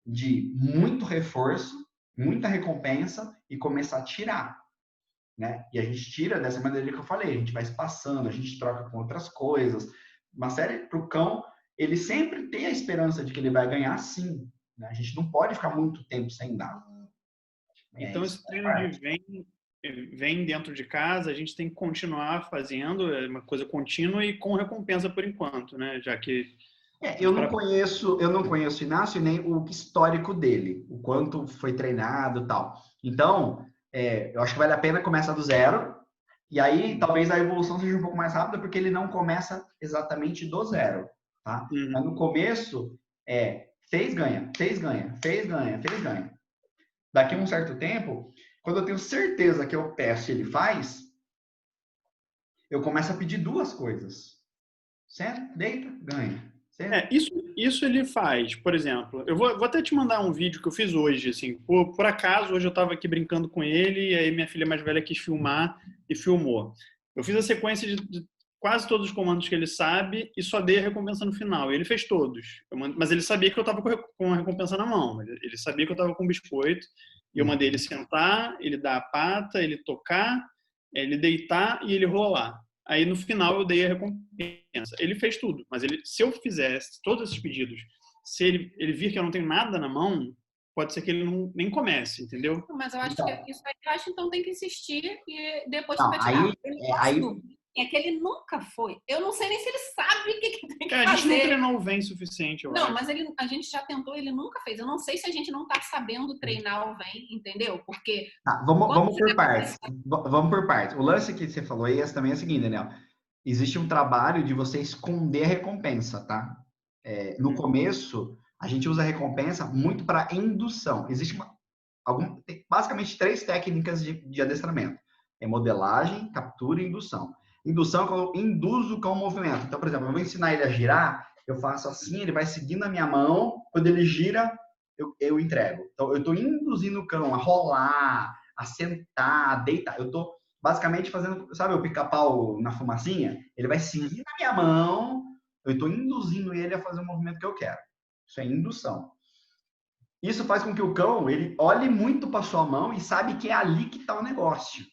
de muito reforço, muita recompensa e começar a tirar. Né? E a gente tira dessa maneira que eu falei, a gente vai espaçando, a gente troca com outras coisas. Uma série para o cão, ele sempre tem a esperança de que ele vai ganhar sim. Né? A gente não pode ficar muito tempo sem dar. Então esse treino vem dentro de casa, a gente tem que continuar fazendo, é uma coisa contínua e com recompensa por enquanto, né? Já que eu não conheço o Inácio nem o histórico dele, o quanto foi treinado e tal. Então, eu acho que vale a pena começar do zero, e aí talvez a evolução seja um pouco mais rápida, porque ele não começa exatamente do zero, tá? Mas no começo, fez, ganha, fez, ganha, fez, ganha, fez, ganha. Daqui a um certo tempo, quando eu tenho certeza que eu peço e ele faz, eu começo a pedir duas coisas. Senta, deita, ganha. Isso ele faz, por exemplo, eu vou até te mandar um vídeo que eu fiz hoje, assim, por acaso, hoje eu estava aqui brincando com ele, e aí minha filha mais velha quis filmar e filmou. Eu fiz a sequência de quase todos os comandos que ele sabe e só dei a recompensa no final. Ele fez todos, mas ele sabia que eu estava com a recompensa na mão, ele sabia que eu estava com o biscoito, e eu mandei ele sentar, ele dar a pata, ele tocar, ele deitar e ele rolar. Aí, no final, eu dei a recompensa. Ele fez tudo, mas se eu fizesse todos esses pedidos, se ele vir que eu não tenho nada na mão, pode ser que ele nem comece, entendeu? Mas eu acho que isso aí, então tem que insistir e depois não, tu vai tirar. Aí, é que ele nunca foi. Eu não sei nem se ele sabe o que tem que fazer. A gente não treinou o VEM suficiente, eu acho. Não, mas a gente já tentou, ele nunca fez. Eu não sei se a gente não tá sabendo treinar o VEM, entendeu? Porque... Vamos por partes. Vamos por partes. O lance que você falou aí também é o seguinte, Daniel. Existe um trabalho de você esconder a recompensa, tá? No começo, a gente usa a recompensa muito para indução. Existe basicamente 3 técnicas de adestramento. Modelagem, captura e indução. Indução, quando eu induzo com o movimento. Então, por exemplo, eu vou ensinar ele a girar, eu faço assim, ele vai seguindo a minha mão, quando ele gira, eu entrego. Então, eu estou induzindo o cão a rolar, a sentar, a deitar. Eu estou basicamente fazendo, sabe o pica-pau na fumacinha? Ele vai seguir na minha mão, eu estou induzindo ele a fazer o movimento que eu quero. Isso é indução. Isso faz com que o cão, ele olhe muito para sua mão e sabe que é ali que está o negócio.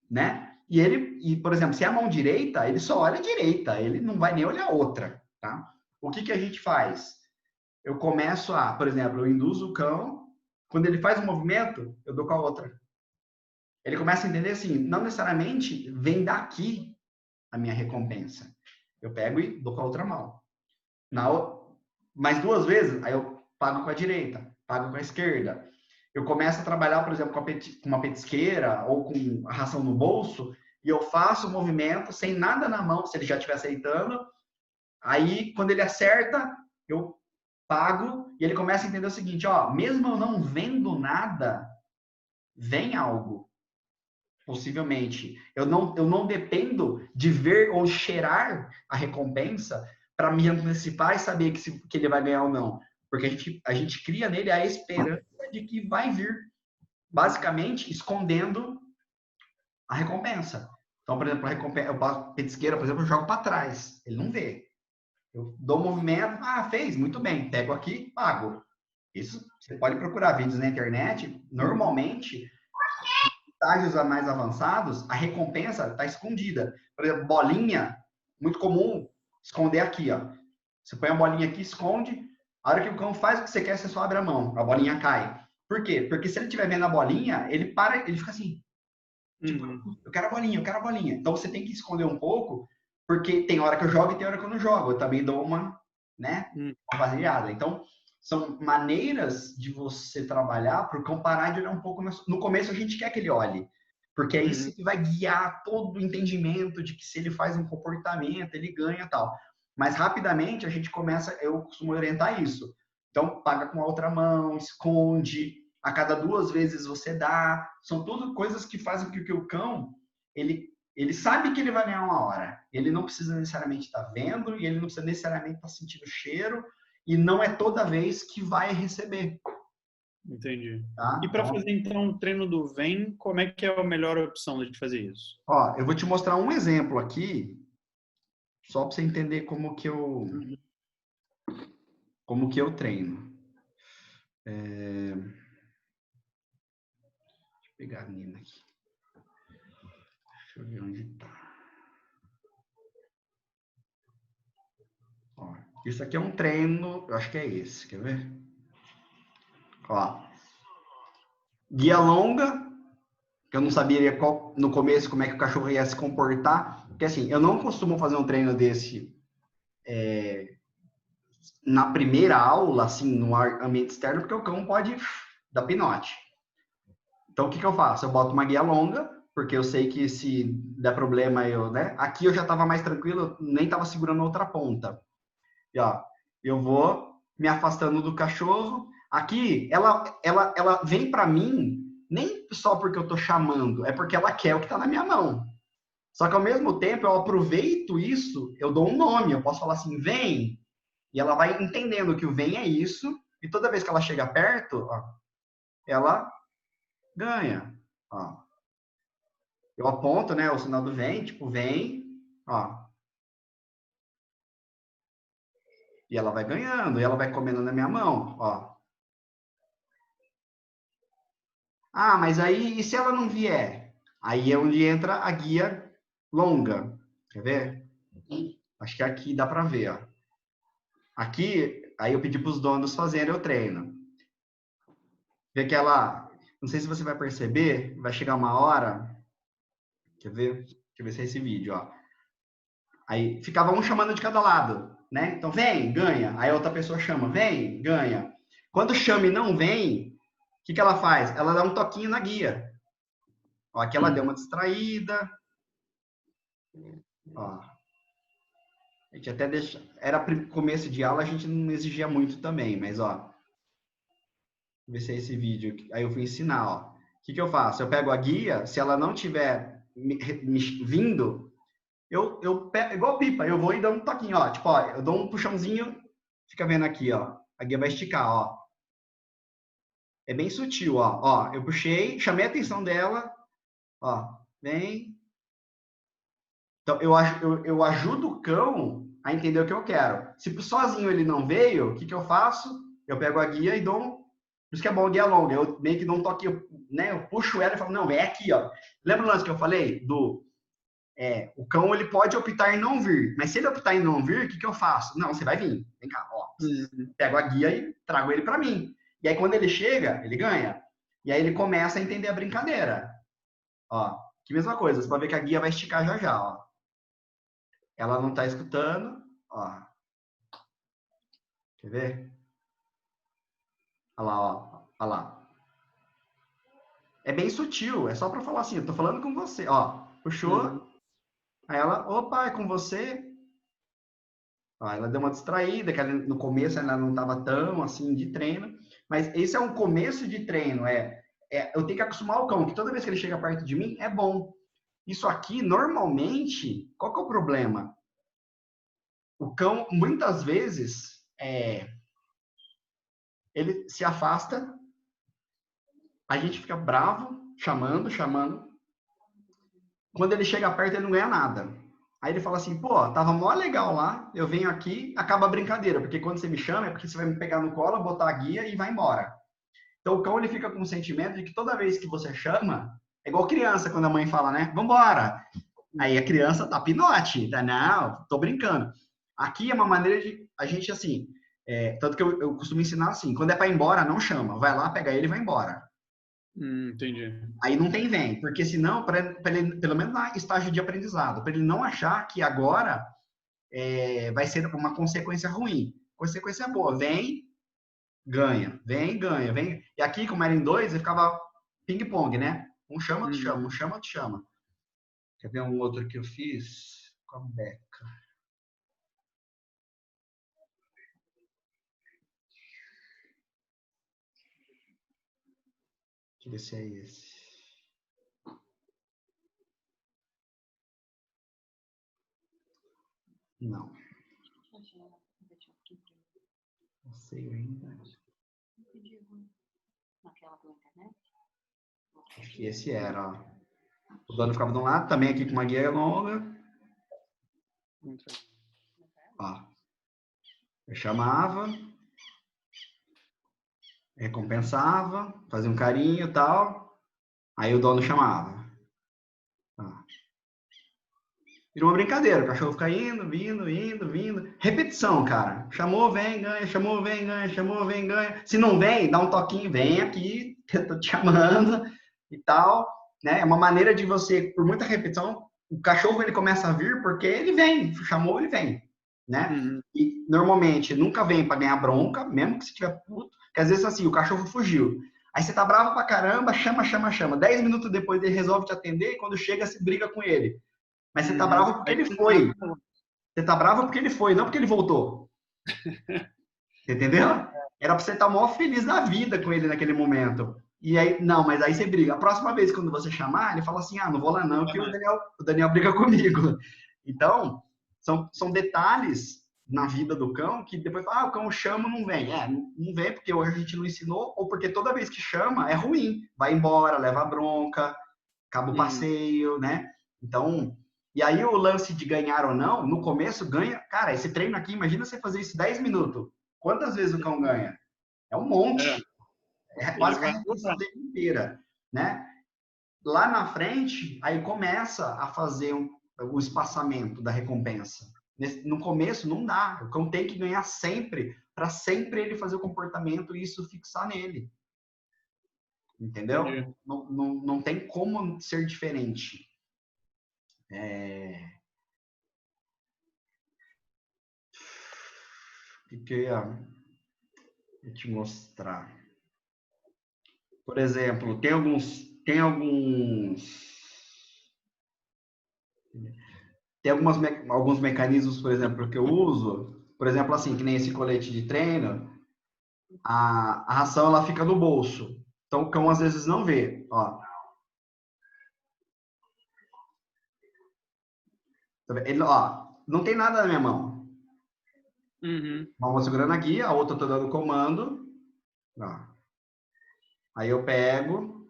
Né? E, por exemplo, se é a mão direita, ele só olha a direita, ele não vai nem olhar a outra, tá? O que a gente faz? Eu começo por exemplo, eu induzo o cão, quando ele faz um movimento, eu dou com a outra. Ele começa a entender assim, não necessariamente vem daqui a minha recompensa. Eu pego e dou com a outra mão. Mais 2 vezes, aí eu pago com a direita, pago com a esquerda. Eu começo a trabalhar, por exemplo, com uma petisqueira ou com a ração no bolso, e eu faço o movimento sem nada na mão, se ele já estiver aceitando. Aí, quando ele acerta, eu pago, e ele começa a entender o seguinte, ó, mesmo eu não vendo nada, vem algo. Possivelmente. Eu não dependo de ver ou cheirar a recompensa para me antecipar e saber que ele vai ganhar ou não. Porque a gente cria nele a esperança de que vai vir, basicamente, escondendo a recompensa. Então, por exemplo, a petisqueira, por exemplo, eu jogo para trás. Ele não vê. Eu dou um movimento, fez, muito bem. Pego aqui, pago. Isso, você pode procurar vídeos na internet. Normalmente, estágios mais avançados, a recompensa está escondida. Por exemplo, bolinha, muito comum, esconder aqui, ó. Você põe a bolinha aqui, esconde. A hora que o cão faz o que você quer, você só abre a mão. A bolinha cai. Por quê? Porque se ele estiver vendo a bolinha, ele para, ele fica assim. Tipo, eu quero a bolinha, eu quero a bolinha. Então você tem que esconder um pouco, porque tem hora que eu jogo e tem hora que eu não jogo. Eu também dou uma variada. Então, são maneiras de você trabalhar para o cão parar de olhar um pouco. No começo a gente quer que ele olhe, porque é isso que vai guiar todo o entendimento de que se ele faz um comportamento, ele ganha e tal. Mas rapidamente a gente começa, eu costumo orientar isso. Então, paga com a outra mão, esconde, a cada 2 vezes você dá. São tudo coisas que fazem com que o cão, ele sabe que ele vai ganhar uma hora. Ele não precisa necessariamente estar vendo, e ele não precisa necessariamente estar sentindo cheiro, e não é toda vez que vai receber. Entendi. Tá? E para fazer, então, o treino do vem, como é que é a melhor opção de fazer isso? Ó, eu vou te mostrar um exemplo aqui, só para você entender como que eu treino. Deixa eu pegar a Nina aqui. Deixa eu ver onde tá. Ó, isso aqui é um treino, eu acho que é esse, quer ver? Ó, guia longa, que eu não sabia no começo como é que o cachorro ia se comportar, porque assim, eu não costumo fazer um treino desse na primeira aula, assim, no ambiente externo, porque o cão pode dar pinote. Então, o que eu faço? Eu boto uma guia longa, porque eu sei que se der problema, aqui eu já estava mais tranquilo, nem estava segurando a outra ponta. E, ó, eu vou me afastando do cachorro. Aqui, ela vem para mim, nem só porque eu estou chamando, é porque ela quer o que está na minha mão. Só que, ao mesmo tempo, eu aproveito isso, eu dou um nome, eu posso falar assim, vem, e ela vai entendendo que o vem é isso, e toda vez que ela chega perto, ó, ela ganha. Ó. Eu aponto, né, o sinal do vem, tipo, vem, ó. E ela vai ganhando, e ela vai comendo na minha mão, ó. Mas aí, e se ela não vier? Aí é onde entra a guia longa. Quer ver? Acho que aqui dá para ver, ó. Aqui, aí eu pedi para os donos fazerem o treino. Vê que ela, não sei se você vai perceber, vai chegar uma hora, quer ver? Deixa eu ver se é esse vídeo, ó. Aí ficava um chamando de cada lado, né? Então, vem, ganha. Aí a outra pessoa chama, vem, ganha. Quando chama e não vem, o que ela faz? Ela dá um toquinho na guia. Ó, aqui ela deu uma distraída. Ó. A gente até deixa... Era começo de aula, a gente não exigia muito também, mas, ó. Vê se é esse vídeo. Aí eu fui ensinar, ó. O que eu faço? Eu pego a guia, se ela não tiver me vindo, eu pego, igual pipa, eu vou e dou um toquinho, ó. Tipo, ó, eu dou um puxãozinho, fica vendo aqui, ó. a guia vai esticar, ó. É bem sutil, ó. Ó, eu puxei, chamei a atenção dela, ó, vem. Então, eu ajudo o cão a entender o que eu quero. Se sozinho ele não veio, o que eu faço? Eu pego a guia e dou por isso que é bom a guia longa. Eu meio que dou um toque, né? Eu puxo ela e falo, não, vem aqui, ó. Lembra o lance que eu falei? O cão, ele pode optar em não vir. Mas se ele optar em não vir, o que eu faço? Não, você vai vir. Vem cá, ó. Pego a guia e trago ele para mim. E aí, quando ele chega, ele ganha. E aí, ele começa a entender a brincadeira. Ó, que mesma coisa. Você pode ver que a guia vai esticar já já, ó. Ela não tá escutando, ó. Quer ver? Olha lá, ó. Olha lá. É bem sutil, é só para falar assim, eu tô falando com você, ó. Puxou, aí ela, opa, é com você. Ó, ela deu uma distraída, que no começo ela não tava tão assim de treino, mas esse é um começo de treino, eu tenho que acostumar o cão, que toda vez que ele chega perto de mim, é bom. Isso aqui, normalmente, qual que é o problema? O cão, muitas vezes, ele se afasta, a gente fica bravo, chamando. Quando ele chega perto, ele não ganha nada. Aí ele fala assim, pô, tava mó legal lá, eu venho aqui, acaba a brincadeira, porque quando você me chama é porque você vai me pegar no colo, botar a guia e vai embora. Então o cão, ele fica com o sentimento de que toda vez que você chama, é igual criança, quando a mãe fala, né, vambora. Aí a criança tá pinote, tá, não, tô brincando. Aqui é uma maneira de, a gente assim, tanto que eu costumo ensinar assim, quando é pra ir embora, não chama, vai lá, pega ele e vai embora. Entendi. Aí não tem vem, porque senão, para ele, pelo menos na estágio de aprendizado, para ele não achar que agora vai ser uma consequência ruim. Consequência boa, vem, ganha, vem, ganha, vem. E aqui, como era em dois, ele ficava ping-pong, né? Um chama, outro chama, um chama, outro chama. Quer ver um outro que eu fiz? Com a Beca. Deixa eu ver se é esse. Não. Não sei ainda. Acho que esse era, ó. O dono ficava de um lado, também aqui com uma guia longa. Ó. Eu chamava, recompensava, fazia um carinho e tal. Aí o dono chamava. Virou uma brincadeira, o cachorro fica indo, vindo. Repetição, cara. Chamou, vem, ganha, chamou, vem, ganha, chamou, vem, ganha. Se não vem, dá um toquinho, vem aqui, eu tô te chamando e tal. Né? É uma maneira de você, por muita repetição, o cachorro ele começa a vir porque ele vem, chamou, ele vem. Né? E normalmente nunca vem para ganhar bronca, mesmo que você estiver puto, porque às vezes assim, o cachorro fugiu. Aí você tá bravo pra caramba, chama. 10 minutos depois ele resolve te atender e quando chega, você briga com ele. Mas você tá bravo porque ele foi. Você tá bravo porque ele foi, não porque ele voltou. Entendeu? Era pra você estar mó feliz da vida com ele naquele momento. E aí, não, mas aí você briga. A próxima vez, quando você chamar, ele fala assim, não vou lá não, porque o Daniel briga comigo. Então, são detalhes na vida do cão que depois fala, o cão chama, não vem. Não vem porque hoje a gente não ensinou, ou porque toda vez que chama é ruim. Vai embora, leva a bronca, acaba o passeio, né? Então, e aí o lance de ganhar ou não, no começo ganha. Cara, esse treino aqui, imagina você fazer isso 10 minutos. Quantas vezes o cão ganha? É um monte. É quase que a repetição dele inteira, né? Lá na frente, aí começa a fazer o espaçamento da recompensa. No começo, não dá. O cão tem que ganhar sempre, para sempre ele fazer o comportamento e isso fixar nele. Entendeu? Não tem como ser diferente. O que eu ia te mostrar? Por exemplo, tem alguns mecanismos, por exemplo, que eu uso. Por exemplo, assim, que nem esse colete de treino, a ração ela fica no bolso. Então o cão às vezes não vê. Ó. Ele, ó, não tem nada na minha mão. Uma mão segurando a guia, a outra eu tô dando comando. Ó. Aí eu pego.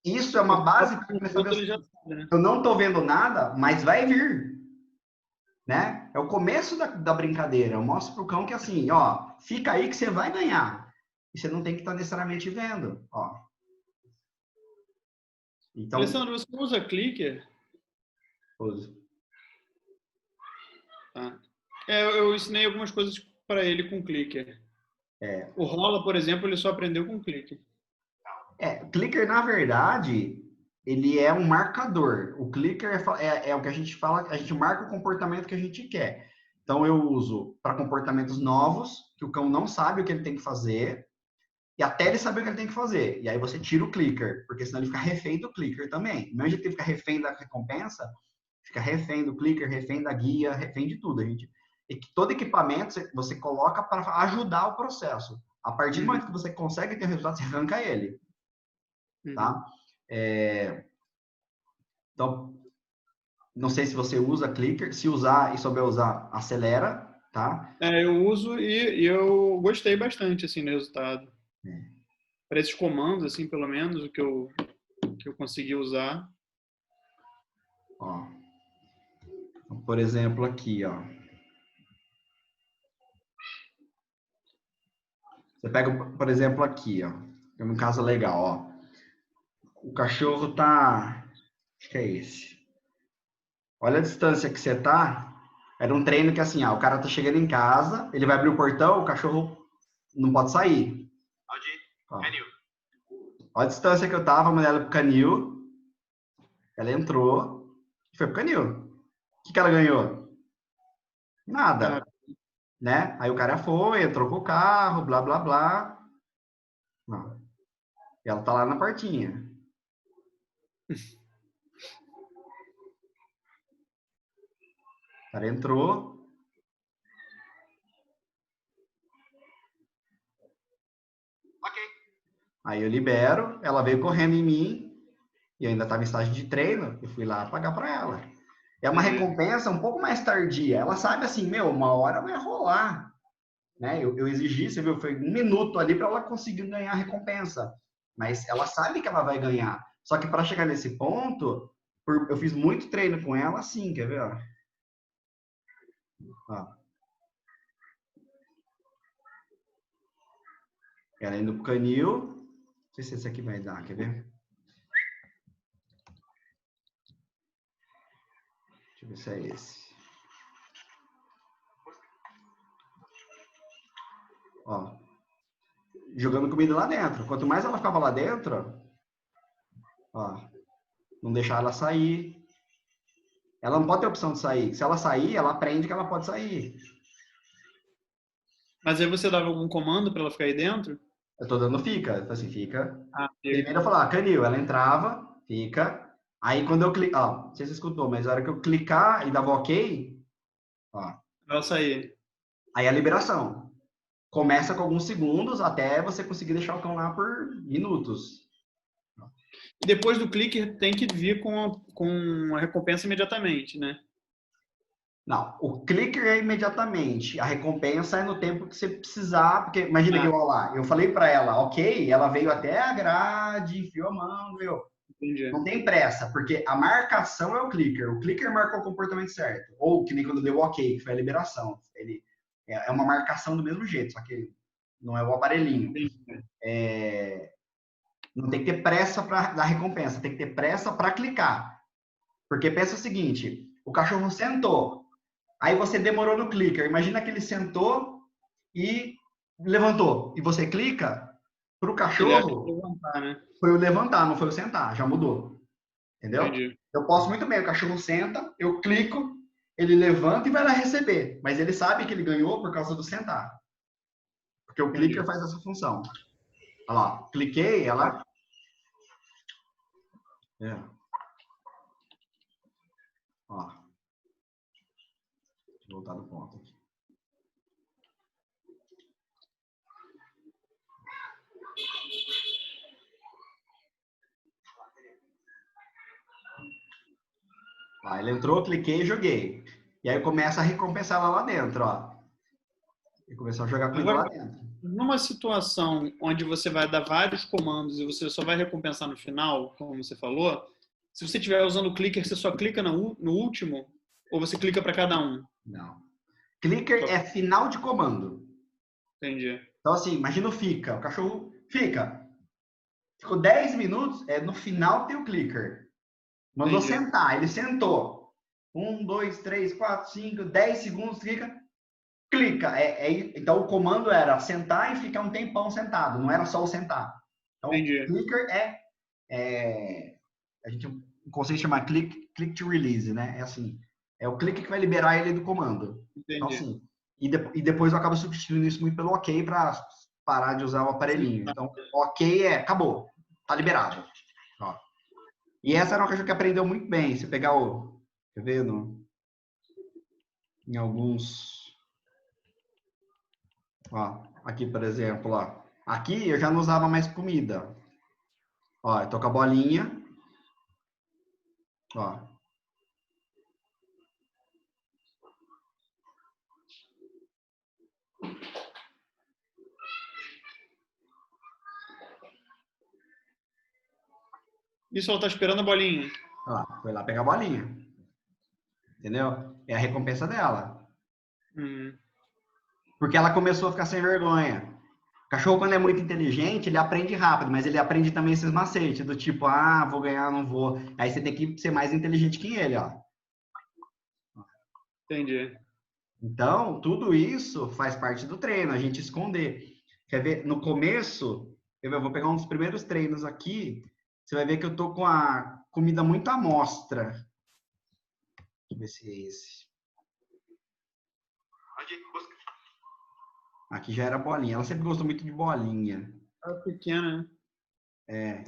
Isso é uma base para começar a ver. Eu não tô vendo nada, mas vai vir. Né? É o começo da brincadeira. Eu mostro pro cão que assim, ó, fica aí que você vai ganhar. E você não tem que estar necessariamente vendo, ó. Então, Alessandro, você usa clicker? Uso. Tá. Eu ensinei algumas coisas para ele com clicker. O Rola, por exemplo, ele só aprendeu com clicker. Clicker, na verdade, ele é um marcador. O clicker é o que a gente fala, a gente marca o comportamento que a gente quer. Então, eu uso para comportamentos novos, que o cão não sabe o que ele tem que fazer, e até ele saber o que ele tem que fazer. E aí você tira o clicker, porque senão ele fica refém do clicker também. Não é que ele fica refém da recompensa, fica refém do clicker, refém da guia, refém de tudo. Todo equipamento você coloca para ajudar o processo. A partir do momento que você consegue ter o resultado, você arranca ele. Tá? Então, não sei se você usa clicker. Se usar e souber usar, acelera. Tá? Eu uso e eu gostei bastante assim, do resultado. Para esses comandos, assim, pelo menos, o que eu consegui usar. Ó. Por exemplo, aqui, ó. Você pega, por exemplo, aqui, ó. É um caso legal, ó. O cachorro tá... Acho que é esse. Olha a distância que você tá. Era um treino que, assim, ó, o cara tá chegando em casa, ele vai abrir o portão, o cachorro não pode sair. Pode ir. Canil. Olha a distância que eu tava, mandei ela pro canil. Ela entrou e foi pro canil. O que ela ganhou? Nada. Né? Aí o cara foi, entrou com o carro, blá, blá, blá. Não. E ela tá lá na portinha. O cara entrou. Ok. Aí eu libero, ela veio correndo em mim, e eu ainda estava em estágio de treino, eu fui lá pagar para ela. É uma recompensa um pouco mais tardia. Ela sabe assim, meu, uma hora vai rolar. Né? Eu exigi, você viu, foi 1 minuto ali para ela conseguir ganhar a recompensa. Mas ela sabe que ela vai ganhar. Só que para chegar nesse ponto, eu fiz muito treino com ela assim, quer ver? Ó. Ela indo pro canil. Não sei se esse aqui vai dar, quer ver? Deixa eu ver se é esse. Ó. Jogando comida lá dentro. Quanto mais ela ficava lá dentro, ó, não deixar ela sair. Ela não pode ter opção de sair. Se ela sair, ela aprende que ela pode sair. Mas aí você dava algum comando para ela ficar aí dentro? Eu tô dando fica. Então, assim, fica. Fica. Primeiro eu falava, canil. Ela entrava, fica. Aí quando eu clicar, ó, não sei se você escutou, mas na hora que eu clicar e dava ok, ó. Ela sair. Aí a liberação. Começa com alguns segundos até você conseguir deixar o cão lá por minutos. E depois do clicker tem que vir com a recompensa imediatamente, né? Não, o clicker é imediatamente. A recompensa é no tempo que você precisar, porque imagina que eu falei para ela, ok, ela veio até a grade, enfiou a mão, viu? Entendi. Não tem pressa, porque a marcação é o clicker. O clicker marcou o comportamento certo. Ou que nem quando deu ok, que foi a liberação. Ele é uma marcação do mesmo jeito, só que não é o aparelhinho. Não tem que ter pressa para dar recompensa, tem que ter pressa para clicar. Porque pensa o seguinte, o cachorro sentou, aí você demorou no clicker. Imagina que ele sentou e levantou. E você clica, para o cachorro, levantar, né? foi o levantar, não foi o sentar. Já mudou. Entendeu? Entendi. Eu posso muito bem, o cachorro senta, eu clico, ele levanta e vai lá receber. Mas ele sabe que ele ganhou por causa do sentar. Porque o clicker faz essa função. Olha lá, cliquei, ela... Ó. Deixa eu voltar no ponto aqui. Ele entrou, cliquei e joguei. E aí começa a recompensar ela lá dentro, ó. E começar a jogar comida lá dentro. Numa situação onde você vai dar vários comandos e você só vai recompensar no final, como você falou, se você estiver usando o clicker, você só clica no último ou você clica para cada um? Não. Clicker é final de comando. Entendi. Então, assim, imagina o cachorro fica. Ficou 10 minutos, no final tem o clicker. Mandou sentar, ele sentou. 1, 2, 3, 4, 5, 10 segundos, clica. Então, o comando era sentar e ficar um tempão sentado, não era só o sentar. Então, clicker a gente, o conceito chama click to release, né? É assim, é o clique que vai liberar ele do comando. Entendi. Então, assim, e depois eu acabo substituindo isso muito pelo OK para parar de usar o aparelhinho. Então, OK acabou, tá liberado. Ó. E essa era uma coisa que aprendeu muito bem. Se pegar quer ver, em alguns, ó, aqui, por exemplo, ó, aqui eu já não usava mais comida. Ó, eu tô com a bolinha, ó. Isso ela tá esperando a bolinha. Ó, foi lá pegar a bolinha. Entendeu? É a recompensa dela. Porque ela começou a ficar sem vergonha. O cachorro, quando é muito inteligente, ele aprende rápido, mas ele aprende também esses macetes, do tipo, vou ganhar, não vou. Aí você tem que ser mais inteligente que ele, ó. Entendi. Então, tudo isso faz parte do treino, a gente esconder. Quer ver? No começo, eu vou pegar um dos primeiros treinos aqui, você vai ver que eu tô com a comida muito à mostra. Deixa eu ver se é esse. Aqui já era bolinha. Ela sempre gostou muito de bolinha. Ela é pequena, né? É.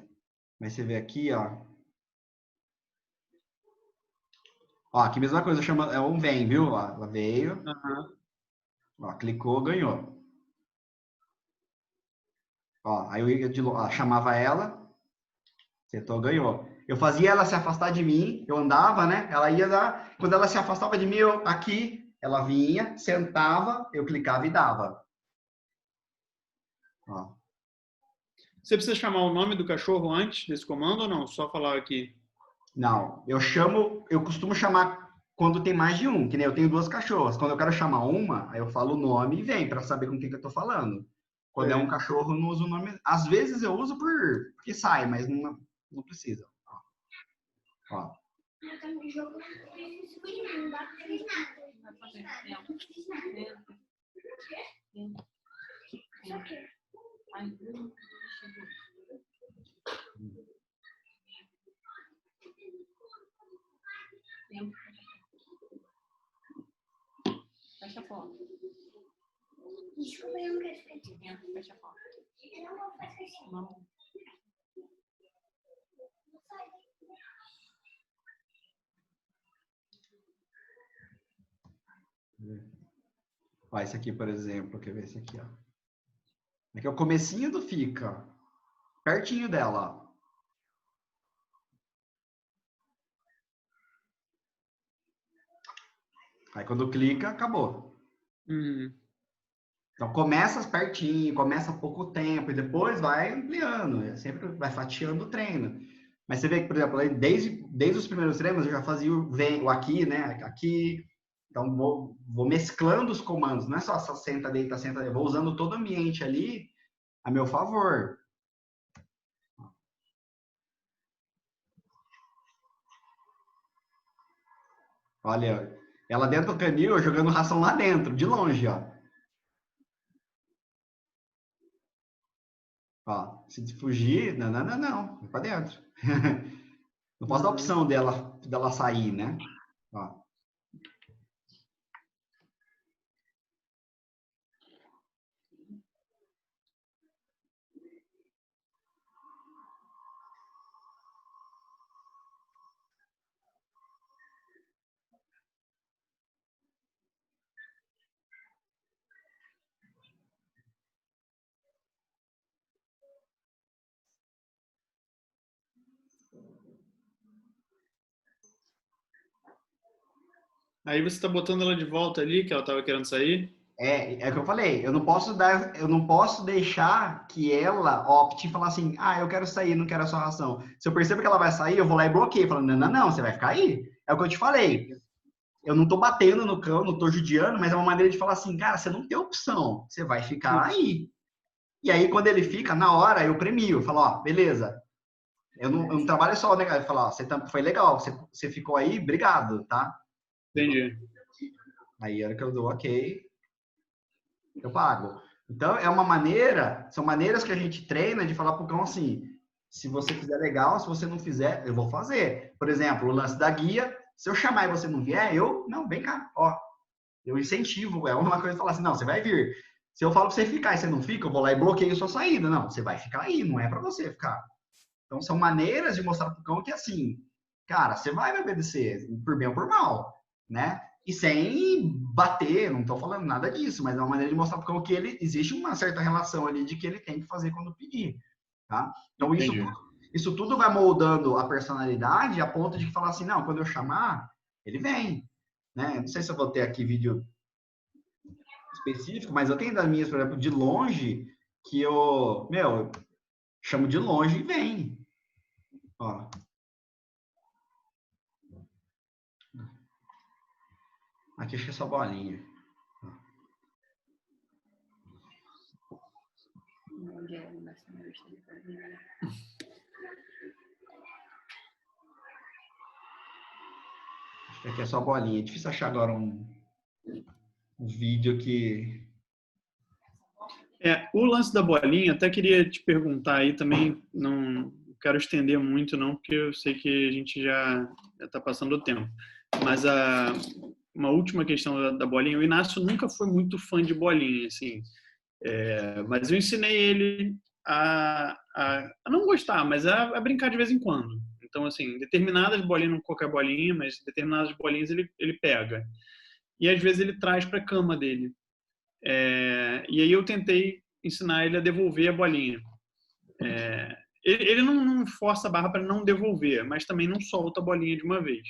Mas você vê aqui, ó. Ó, aqui mesma coisa, chama, é um vem, viu? Ó, ela veio. Ó, clicou, ganhou. Ó, aí eu ia chamava ela, sentou, ganhou. Eu fazia ela se afastar de mim, eu andava, né? Ela ia dar. Quando ela se afastava de mim, ela vinha, sentava, eu clicava e dava. Ó. Você precisa chamar o nome do cachorro antes desse comando ou não? Só falar aqui. Não, eu costumo chamar quando tem mais de um, que nem eu tenho 2 cachorras. Quando eu quero chamar uma, aí eu falo o nome e vem para saber com quem que eu tô falando. Quando é um cachorro, eu não uso o nome. Às vezes eu uso porque sai, mas não precisa. Ó. Fecha a porta. Desculpa, eu não quero ficar aqui. Fecha a porta. Eu não vou fazer assim. Não. Ó, esse aqui, por exemplo, quer ver esse aqui, ó. Aqui é o comecinho do fica, ó. Pertinho dela, ó. Aí quando clica, acabou. Então começa pertinho, começa pouco tempo e depois vai ampliando, sempre vai fatiando o treino. Mas você vê que, por exemplo, desde os primeiros treinos eu já fazia o aqui, né? Aqui. Então vou mesclando os comandos, não é só senta, deita, senta, eu vou usando todo o ambiente ali a meu favor. Olha, ela dentro do canil, eu jogando ração lá dentro, de longe, ó. Ó, se fugir, não, vai pra dentro. Não posso dar a opção dela sair, né? Ó. Aí você tá botando ela de volta ali, que ela tava querendo sair? É o que eu falei, eu não posso deixar que ela opte e falar assim, eu quero sair, não quero a sua ração. Se eu percebo que ela vai sair, eu vou lá e bloqueio, falando, não, não, não, você vai ficar aí. É o que eu te falei. Eu não tô batendo no cão, não tô judiando, mas é uma maneira de falar assim, cara, você não tem opção, você vai ficar aí. E aí, quando ele fica, na hora, eu premio, eu falo, ó, beleza, eu não trabalho só, né, cara? Eu falo, ó, foi legal, você ficou aí, obrigado, tá? Entendi. Aí, a hora que eu dou ok, eu pago. Então, são maneiras que a gente treina de falar pro cão assim, se você fizer legal, se você não fizer, eu vou fazer. Por exemplo, o lance da guia, se eu chamar e você não vier, não, vem cá, ó, eu incentivo, é uma coisa de falar assim, não, você vai vir. Se eu falo pra você ficar e você não fica, eu vou lá e bloqueio sua saída. Não, você vai ficar aí, não é pra você ficar. Então, são maneiras de mostrar pro cão que, assim, cara, você vai me obedecer, por bem ou por mal, né? E sem bater, não tô falando nada disso, mas é uma maneira de mostrar pro cão que existe uma certa relação ali de que ele tem que fazer quando pedir, tá? Então, isso tudo vai moldando a personalidade a ponto de falar assim, não, quando eu chamar, ele vem, né? Não sei se eu vou ter aqui vídeo específico, mas eu tenho das minhas, por exemplo, de longe, que eu chamo de longe e vem. Ó. Aqui acho que é só bolinha. Acho que aqui é só bolinha. É difícil achar agora um vídeo que... O lance da bolinha, até queria te perguntar aí também, não quero estender muito não, porque eu sei que a gente já está passando o tempo. Mas uma última questão da bolinha, o Inácio nunca foi muito fã de bolinha, assim, mas eu ensinei ele a não gostar, mas a brincar de vez em quando. Então, assim, determinadas bolinhas, não qualquer bolinha, mas determinadas bolinhas ele pega. E às vezes ele traz para a cama dele. E aí eu tentei ensinar ele a devolver a bolinha. Ele não força a barra para não devolver, mas também não solta a bolinha de uma vez.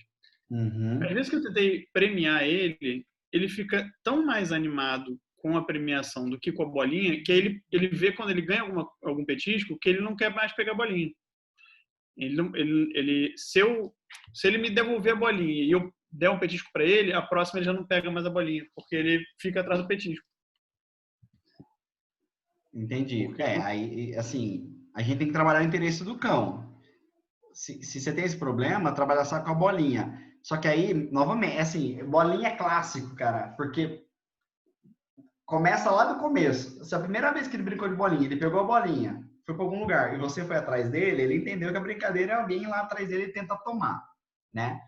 Uhum. Às vezes que eu tentei premiar ele fica tão mais animado com a premiação do que com a bolinha, que ele vê quando ele ganha algum petisco que ele não quer mais pegar a bolinha. Se ele me devolver a bolinha e eu der um petisco para ele, a próxima ele já não pega mais a bolinha, porque ele fica atrás do petisco. Entendi. Aí, assim, a gente tem que trabalhar o interesse do cão. Se você tem esse problema, trabalhar só com a bolinha. Só que aí, novamente, assim, bolinha é clássico, cara, porque começa lá do começo. Se a primeira vez que ele brincou de bolinha, ele pegou a bolinha, foi para algum lugar, e você foi atrás dele, ele entendeu que a brincadeira é alguém lá atrás dele e tenta tomar, né?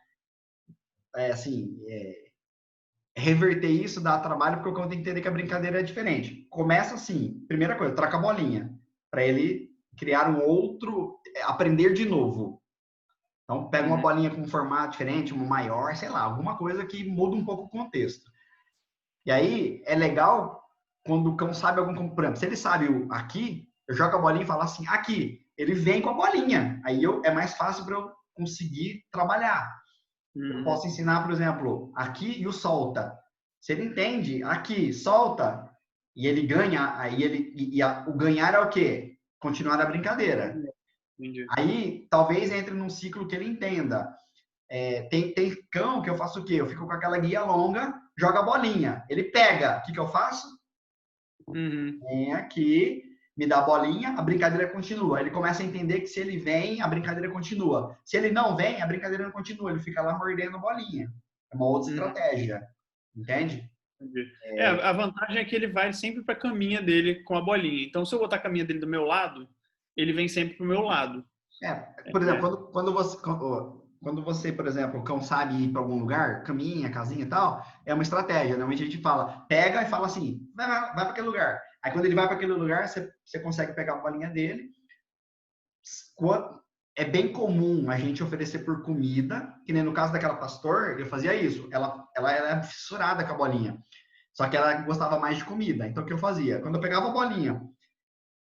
Reverter isso dá trabalho, porque o cão tem que entender que a brincadeira é diferente. Começa assim, primeira coisa, troca a bolinha, para ele criar um outro, aprender de novo. Então, pega uma bolinha com um formato diferente, uma maior, sei lá, alguma coisa que muda um pouco o contexto. E aí, é legal quando o cão sabe por exemplo, se ele sabe aqui, eu jogo a bolinha e falo assim, aqui, ele vem com a bolinha. Aí é mais fácil para eu conseguir trabalhar. Eu posso ensinar, por exemplo, aqui e o solta. Se ele entende, aqui, solta, e ele ganha, o ganhar é o quê? Continuar a brincadeira. Entendi. Aí, talvez entre num ciclo que ele entenda. Tem cão que eu faço o quê? Eu fico com aquela guia longa, joga a bolinha. Ele pega. O que eu faço? Vem aqui, me dá a bolinha, a brincadeira continua. Ele começa a entender que se ele vem, a brincadeira continua. Se ele não vem, a brincadeira não continua. Ele fica lá mordendo a bolinha. É uma outra estratégia. Entende? A vantagem é que ele vai sempre para a caminha dele com a bolinha. Então, se eu botar a caminha dele do meu lado, ele vem sempre pro meu lado. Por exemplo, quando você, por exemplo, o cão sabe ir para algum lugar, caminha, casinha e tal, é uma estratégia. Normalmente a gente fala, pega e fala assim, vai para aquele lugar. Aí quando ele vai para aquele lugar, você consegue pegar a bolinha dele. É bem comum a gente oferecer por comida, que nem no caso daquela pastor, eu fazia isso. Ela era fissurada com a bolinha. Só que ela gostava mais de comida. Então o que eu fazia? Quando eu pegava a bolinha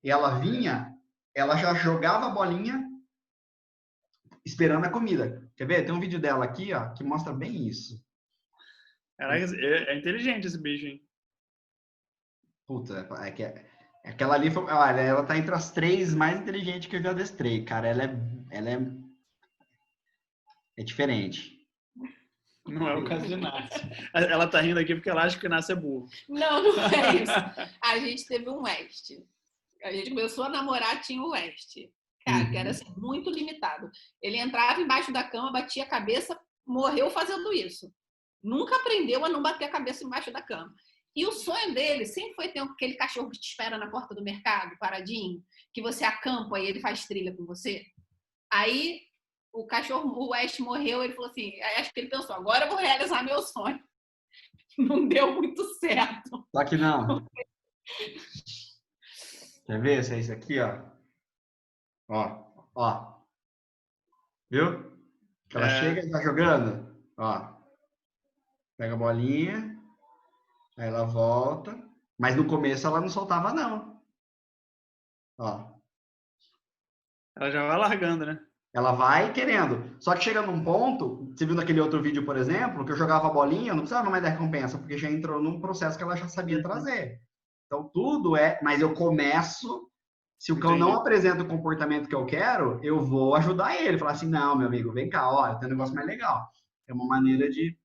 e ela vinha, ela já jogava a bolinha esperando a comida. Quer ver? Tem um vídeo dela aqui, ó, que mostra bem isso. Caraca, é inteligente esse bicho, hein? Puta, aquela ali, olha, ela tá entre as 3 mais inteligentes que eu já adestrei, cara. É diferente. Não é o caso de Inácio. Ela tá rindo aqui porque ela acha que o Inácio é burro. Não, não é isso. A gente teve um West. A gente começou a namorar, tinha o West. Cara, que era assim, muito limitado. Ele entrava embaixo da cama, batia a cabeça, morreu fazendo isso. Nunca aprendeu a não bater a cabeça embaixo da cama. E o sonho dele sempre foi ter aquele cachorro que te espera na porta do mercado, paradinho, que você acampa e ele faz trilha com você. Aí o cachorro, o West morreu, ele falou assim, acho que ele pensou, agora eu vou realizar meu sonho. Não deu muito certo. Só que não. Quer ver? Se é isso aqui, ó. Ó. Viu? Ela chega e tá jogando. Ó. Pega a bolinha. Aí ela volta. Mas no começo ela não soltava, não. Ó. Ela já vai largando, né? Ela vai querendo. Só que chega num ponto, você viu naquele outro vídeo, por exemplo, que eu jogava a bolinha, eu não precisava mais da recompensa, porque já entrou num processo que ela já sabia trazer. Então tudo é, mas eu começo, se o cão não apresenta o comportamento que eu quero, eu vou ajudar ele, falar assim, não, meu amigo, vem cá, olha, tem um negócio mais legal. É uma maneira de...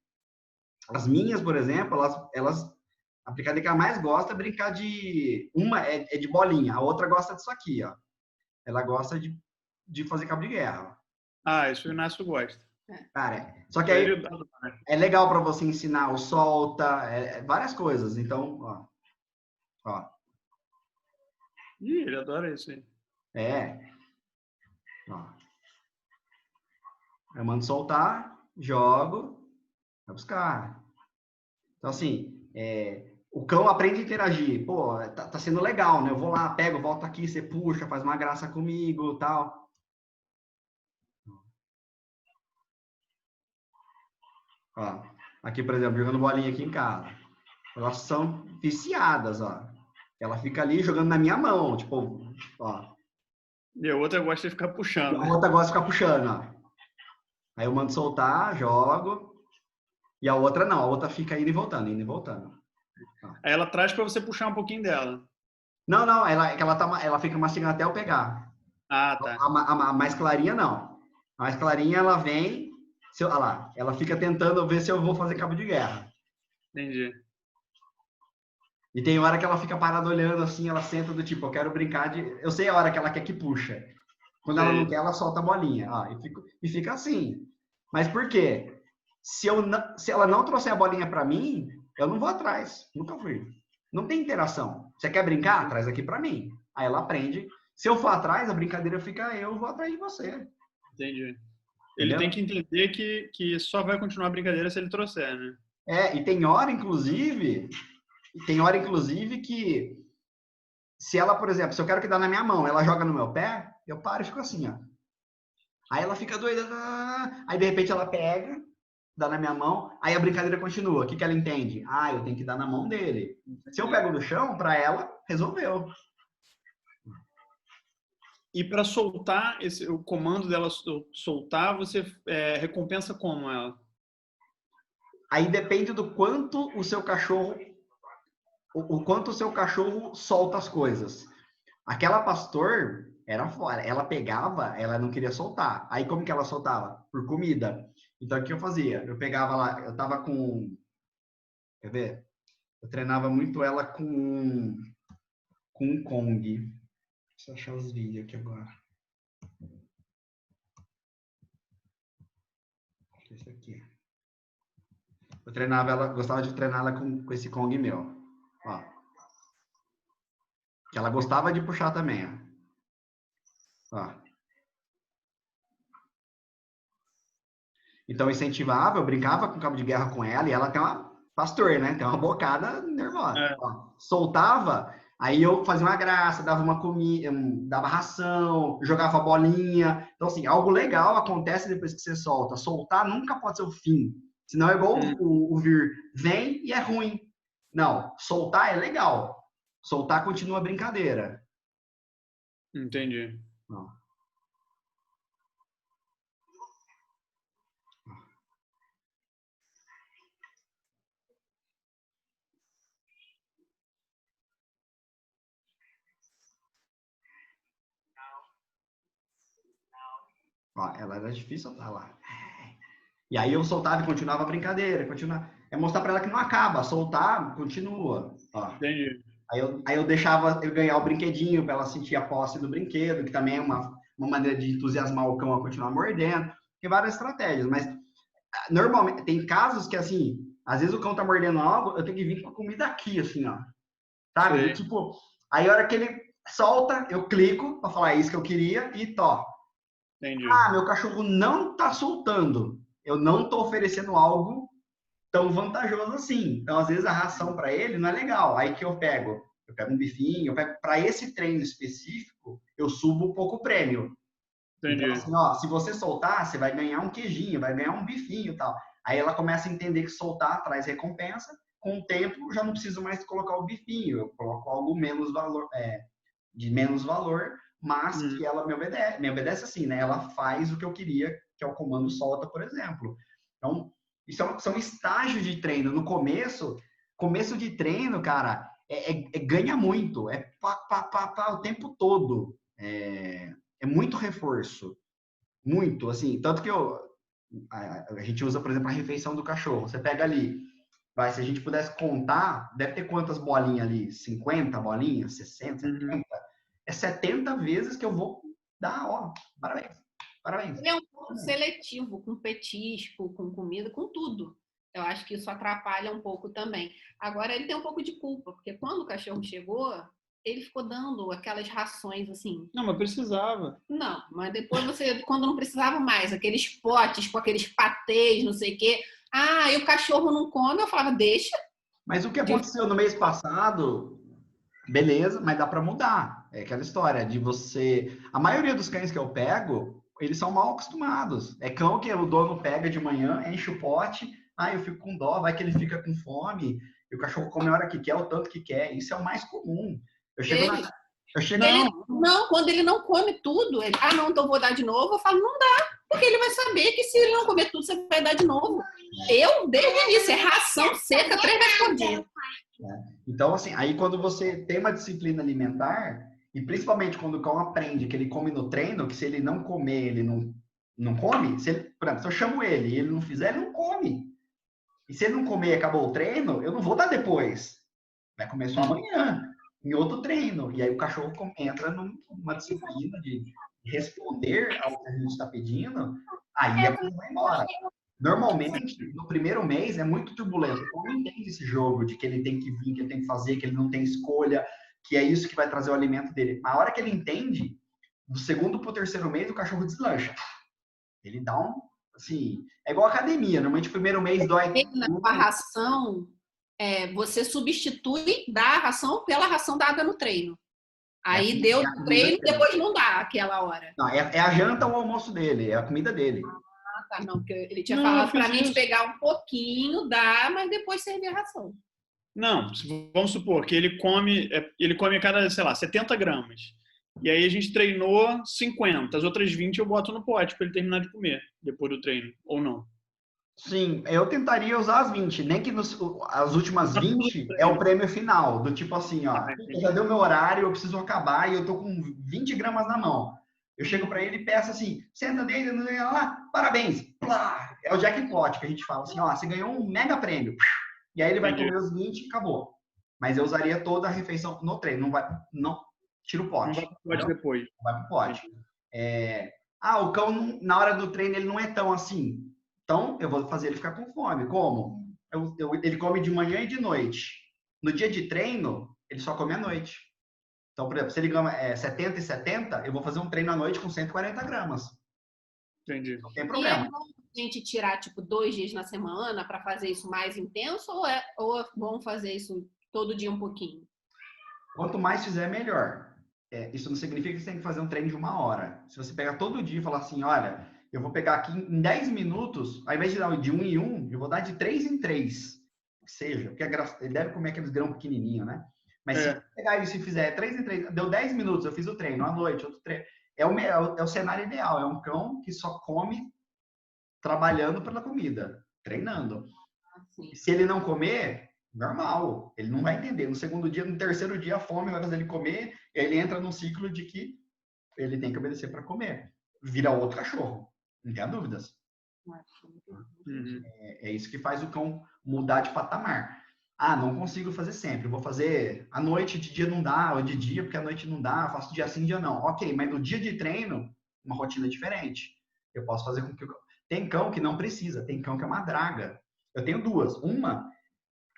As minhas, por exemplo, a brincadeira que ela mais gosta é brincar de... Uma é de bolinha, a outra gosta disso aqui, ó. Ela gosta de fazer cabo de guerra. Ah, isso o Inácio gosta. Cara, só que aí é legal para você ensinar o solta, várias coisas. Então, ó. Ih, ele adora isso aí. Ó. Eu mando soltar, jogo, vai buscar. Então, assim, o cão aprende a interagir. Pô, tá sendo legal, né? Eu vou lá, pego, volto aqui, você puxa, faz uma graça comigo, tal. Ó, aqui, por exemplo, jogando bolinha aqui em casa. Elas são viciadas, ó. Ela fica ali jogando na minha mão, tipo, ó. E a outra gosta de ficar puxando. A outra gosta de ficar puxando, ó. Aí eu mando soltar, jogo. E a outra não, a outra fica indo e voltando, indo e voltando. Aí ela traz para você puxar um pouquinho dela. Não, ela fica mastigando até eu pegar. Ah, tá. A mais clarinha, não. A mais clarinha, ela vem, olha lá, ela fica tentando ver se eu vou fazer cabo de guerra. Entendi. E tem hora que ela fica parada olhando assim, ela senta do tipo, eu quero brincar de... Eu sei a hora que ela quer que puxa. Quando ela não quer, ela solta a bolinha. Ó, e fica assim. Mas por quê? Se ela não trouxer a bolinha para mim, eu não vou atrás. Nunca fui. Não tem interação. Você quer brincar? Traz aqui para mim. Aí ela aprende. Se eu for atrás, a brincadeira fica eu vou atrás de você. Entendi. Ele tem que entender que só vai continuar a brincadeira se ele trouxer, né? E tem hora, inclusive, que se ela, por exemplo, se eu quero que dá na minha mão, ela joga no meu pé, eu paro e fico assim, ó. Aí ela fica doida, aí de repente ela pega, dá na minha mão, aí a brincadeira continua. O que ela entende? Ah, eu tenho que dar na mão dele. Se eu pego no chão, para ela, resolveu. E para soltar, o comando dela soltar, você recompensa como ela? Aí depende do quanto o seu cachorro solta as coisas. Aquela pastor era fora, ela pegava, ela não queria soltar. Aí como que ela soltava? Por comida. Então o que eu fazia? Eu pegava lá, eu tava com, quer ver? Eu treinava muito ela com um Kong. Deixa eu achar os vídeos aqui agora. Esse aqui. Eu treinava ela, gostava de treinar ela com esse Kong meu. Ó. Que ela gostava de puxar também, ó. Então eu incentivava, eu brincava com cabo de guerra com ela e ela tem uma pastor, né? Tem uma bocada nervosa. Ó, soltava, aí eu fazia uma graça, dava uma comida, dava ração, jogava bolinha. Então assim, algo legal acontece depois que você solta. Soltar nunca pode ser o fim. Senão é igual o vir, vem e é ruim. Não, soltar é legal. Soltar continua a brincadeira. Entendi. Não. Ó, ela era difícil soltar lá. E aí eu soltava e continuava a brincadeira. É mostrar para ela que não acaba. Soltar, continua. Ó. Entendi. Aí eu deixava eu ganhar o brinquedinho para ela sentir a posse do brinquedo, que também é uma maneira de entusiasmar o cão a continuar mordendo. Tem várias estratégias, mas normalmente tem casos que, assim, às vezes o cão tá mordendo algo, eu tenho que vir com a comida aqui, assim, ó. Sabe? Tipo, aí a hora que ele solta, eu clico para falar isso que eu queria e tó. Entendi. Ah, meu cachorro não tá soltando. Eu não tô oferecendo algo tão vantajoso assim. Então, às vezes, a ração para ele não é legal. Aí que eu pego um bifinho, para esse treino específico, eu subo um pouco o prêmio. Entendi. Então, assim, ó, se você soltar, você vai ganhar um queijinho, vai ganhar um bifinho e tal. Aí ela começa a entender que soltar traz recompensa. Com o tempo, já não preciso mais colocar o bifinho. Eu coloco algo menos valor, de menos valor, mas que ela me obedece assim, né? Ela faz o que eu queria, que é o comando solta, por exemplo. Então, isso são estágios de treino. No começo de treino, cara, ganha muito. É pá, o tempo todo. É muito reforço. Muito, assim. Tanto que a gente usa, por exemplo, a refeição do cachorro. Você pega ali, se a gente pudesse contar, deve ter quantas bolinhas ali? 50 bolinhas? 60, 70? É 70 vezes que eu vou dar, ó, parabéns. Ele é um pouco seletivo com petisco, com comida, com tudo. Eu acho que isso atrapalha um pouco também. Agora, ele tem um pouco de culpa, porque quando o cachorro chegou, ele ficou dando aquelas rações assim. Não, mas precisava. Não, mas depois quando não precisava mais, aqueles potes com aqueles patês, não sei o quê. Ah, e o cachorro não come, eu falava, deixa. Mas o que aconteceu no mês passado, beleza, mas dá para mudar. É aquela história de você... A maioria dos cães que eu pego, eles são mal acostumados. É cão que o dono pega de manhã, enche o pote, eu fico com dó, vai que ele fica com fome, e o cachorro come a hora que quer, o tanto que quer. Isso é o mais comum. Não, quando ele não come tudo, não, então vou dar de novo, eu falo, não dá, porque ele vai saber que se ele não comer tudo, você vai dar de novo. Eu, desde o início, é ração seca 3 vezes por dia. Então, assim, aí quando você tem uma disciplina alimentar, e principalmente quando o cão aprende que ele come no treino, que se ele não comer, ele não come, por exemplo, se eu chamo ele e ele não fizer, ele não come. E se ele não comer e acabou o treino, eu não vou dar depois. Vai comer só amanhã, em outro treino. E aí o cachorro entra numa disciplina de responder ao que a gente está pedindo, aí a coisa vai embora. Normalmente, no primeiro mês, é muito turbulento. O cão não entende esse jogo de que ele tem que vir, que ele tem que fazer, que ele não tem escolha, que é isso que vai trazer o alimento dele. A hora que ele entende, do segundo para o terceiro mês, o cachorro deslancha. Ele dá assim, é igual academia. Normalmente, o primeiro mês dói. A ração, você substitui da ração pela ração dada no treino. Aí deu no treino, depois não dá aquela hora. Não, é a janta ou o almoço dele, é a comida dele. Tá, não, porque ele tinha falado para mim de pegar um pouquinho, dar, mas depois servir a ração. Não, vamos supor que ele come a cada, sei lá, 70 gramas. E aí a gente treinou 50, as outras 20 eu boto no pote para ele terminar de comer depois do treino, ou não? Sim, eu tentaria usar as 20, nem que as últimas 20 é o prêmio final, do tipo assim, ó, já deu meu horário, eu preciso acabar e eu tô com 20 gramas na mão. Eu chego para ele e peço assim, senta dentro, parabéns, plá, é o jackpot que a gente fala assim, ó, você ganhou um mega prêmio. E aí ele vai comer os 20 e acabou. Mas eu usaria toda a refeição no treino, não tira o pote. Não vai pro pote depois. Não vai pro pote. O cão, na hora do treino, ele não é tão assim. Então, eu vou fazer ele ficar com fome. Como? Ele come de manhã e de noite. No dia de treino, ele só come à noite. Então, por exemplo, se ele ganha 70 e 70, eu vou fazer um treino à noite com 140 gramas. Entendi. Não tem problema. E é bom a gente tirar, 2 dias na semana para fazer isso mais intenso ou é bom fazer isso todo dia um pouquinho? Quanto mais fizer, melhor. Isso não significa que você tem que fazer um treino de 1 hora. Se você pegar todo dia e falar assim, olha, eu vou pegar aqui em 10 minutos, ao invés de dar de 1 em 1, eu vou dar de 3 em 3. Que seja, porque ele deve comer aqueles grãos pequenininhos, né? Mas se pegar e se fizer 3 em 3, deu 10 minutos, eu fiz o treino, à noite, outro treino. É o cenário ideal, é um cão que só come trabalhando pela comida, treinando. Se ele não comer, normal, ele não vai entender. No segundo dia, no terceiro dia, a fome vai fazer ele comer, e aí ele entra num ciclo de que ele tem que obedecer para comer. vira outro cachorro. Não tenha dúvidas. Uhum. É isso que faz o cão mudar de patamar. Ah, não consigo fazer sempre. Vou fazer à noite, de dia não dá, ou de dia porque à noite não dá, faço dia sim, dia não. Ok, mas no dia de treino, uma rotina diferente. Eu posso fazer com que o cão... Tem cão que não precisa, tem cão que é uma draga. Eu tenho duas. Uma,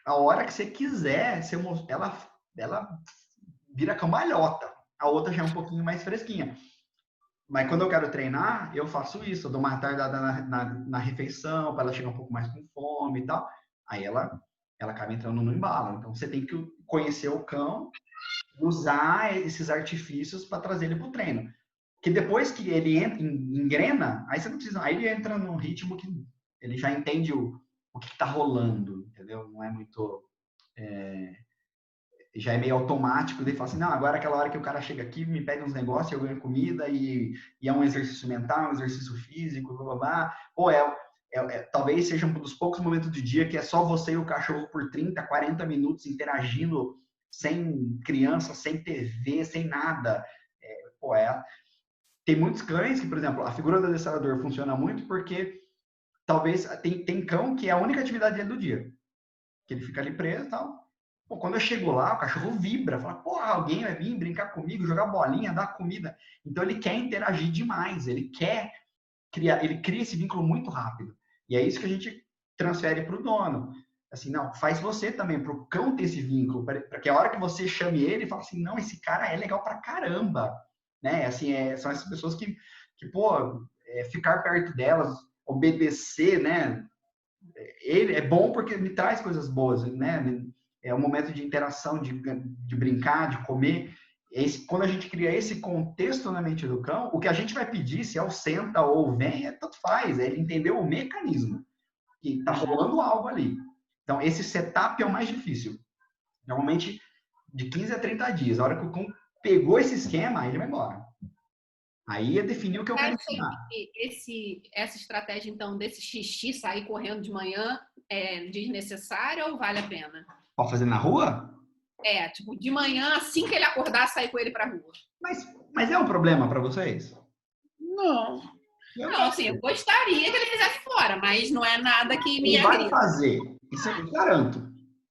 a hora que você quiser, ela vira cambalhota. A outra já é um pouquinho mais fresquinha. Mas quando eu quero treinar, eu faço isso. Eu dou uma retardada na refeição, para ela chegar um pouco mais com fome e tal. Aí ela acaba entrando no embalo. Então, você tem que conhecer o cão, usar esses artifícios para trazer ele para o treino. Que depois que ele engrena, aí você não precisa... Aí ele entra num ritmo que ele já entende o que está rolando, entendeu? Não é muito... já é meio automático, daí fala assim, não, agora é aquela hora que o cara chega aqui, me pede uns negócios, eu ganho comida e é um exercício mental, um exercício físico, blá, blá, blá. Ou talvez seja um dos poucos momentos do dia que é só você e o cachorro por 30, 40 minutos interagindo, sem criança, sem TV, sem nada. Tem muitos cães que, por exemplo, a figura do adestrador funciona muito porque talvez tem cão que é a única atividade dele do dia, que ele fica ali preso e tal. Pô, quando eu chego lá, o cachorro vibra, fala, porra, alguém vai vir brincar comigo, jogar bolinha, dar comida. Então ele quer interagir demais, ele cria esse vínculo muito rápido. E é isso que a gente transfere para o dono. Assim, não, faz você também, para o cão ter esse vínculo, para que a hora que você chame ele, fala assim, não, esse cara é legal pra caramba. Né? Assim, são essas pessoas que pô, ficar perto delas, obedecer, né? Ele é bom porque me traz coisas boas, né? É um momento de interação, de brincar, de comer. Quando a gente cria esse contexto na mente do cão, o que a gente vai pedir, se é o senta ou vem, tanto faz. É ele entender o mecanismo, que está rolando algo ali. Então, esse setup é o mais difícil. Normalmente, de 15 a 30 dias. A hora que o cão pegou esse esquema, aí ele vai embora. Aí é definir o que eu quero ensinar. Essa estratégia, então, desse xixi, sair correndo de manhã, é desnecessária ou vale a pena? Pode fazer na rua? Tipo, de manhã, assim que ele acordar, sair com ele pra rua. Mas é um problema para vocês? Não. Não, assim, eu gostaria que ele fizesse fora, mas não é nada que me agrida. Ele vai fazer, isso eu garanto.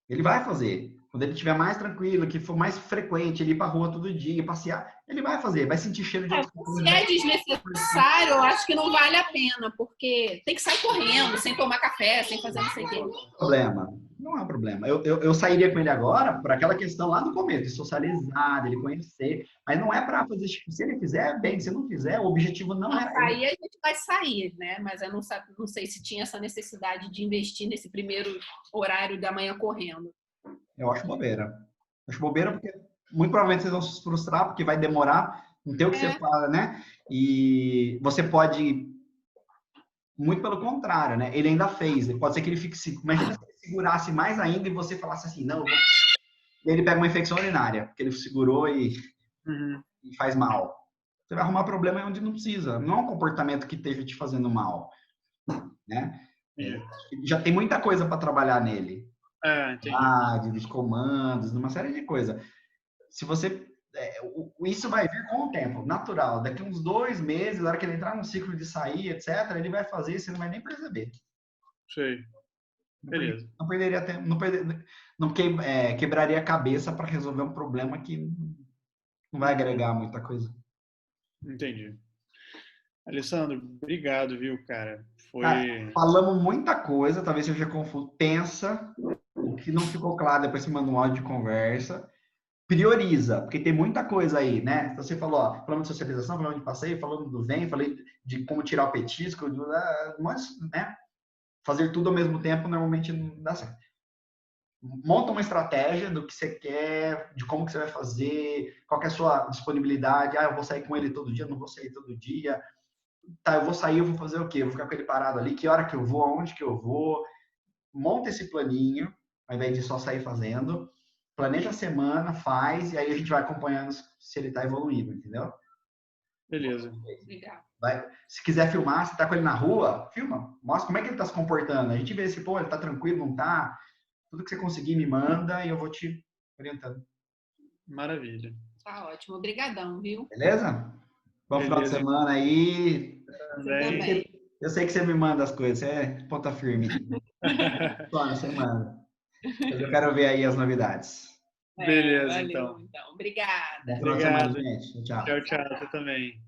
Ele vai fazer. Quando ele estiver mais tranquilo, que for mais frequente, ele ir pra rua todo dia, passear, ele vai fazer, vai sentir cheiro de outras coisas. Se é desnecessário, eu acho que não vale a pena, porque tem que sair correndo, sem tomar café, sem fazer não sei o quê. Não é um problema. Eu sairia com ele agora por aquela questão lá do começo, de socializar, ele conhecer, mas não é para fazer, tipo, se ele fizer, bem, se não fizer, o objetivo não é... Sair, a gente vai sair, né? Mas eu não sei se tinha essa necessidade de investir nesse primeiro horário da manhã correndo. Eu acho bobeira. Acho bobeira porque muito provavelmente vocês vão se frustrar, porque vai demorar, não tem o que você fala, né? E você pode... Muito pelo contrário, né? Ele ainda fez. Pode ser que ele fique... Imagina se ele segurasse mais ainda e você falasse assim, não, e ele pega uma infecção urinária, porque ele segurou e faz mal. Você vai arrumar problema onde não precisa. Não é um comportamento que esteja te fazendo mal, né? Já tem muita coisa para trabalhar nele. Dos comandos, numa série de coisas. Se você... isso vai vir com o tempo, natural. Daqui uns 2 meses, na hora que ele entrar num ciclo de sair, etc., ele vai fazer e você não vai nem perceber. Sei. Beleza. Não perderia tempo, não quebraria a cabeça para resolver um problema que não vai agregar muita coisa. Entendi. Alessandro, obrigado, viu, cara? Falamos muita coisa, talvez seja confuso. Pensa, o que não ficou claro, depois você manda um áudio de conversa. Prioriza, porque tem muita coisa aí, né? Você falou, ó, falando de socialização, falando de passeio, falando do vem, falei de como tirar o petisco, mas, né? Fazer tudo ao mesmo tempo normalmente não dá certo. Monta uma estratégia do que você quer, de como que você vai fazer, qual que é a sua disponibilidade. Eu vou sair com ele todo dia, não vou sair todo dia. Tá, eu vou sair, eu vou fazer o quê? Eu vou ficar com ele parado ali, que hora que eu vou, aonde que eu vou. Monta esse planinho, ao invés de só sair fazendo. Planeja a semana, faz, e aí a gente vai acompanhando se ele tá evoluindo, entendeu? Beleza. Legal. Se quiser filmar, se tá com ele na rua, filma. Mostra como é que ele tá se comportando. A gente vê se, ele tá tranquilo, não tá. Tudo que você conseguir me manda e eu vou te orientando. Maravilha. Tá ótimo. Obrigadão, viu? Beleza? Bom final de semana aí. Também. Eu sei que você me manda as coisas, você é ponta firme. Só na semana. Mas eu quero ver aí as novidades. Beleza, valeu, então. Obrigada. Bom final de semana, gente. Tchau. Tchau, tchau. Você também.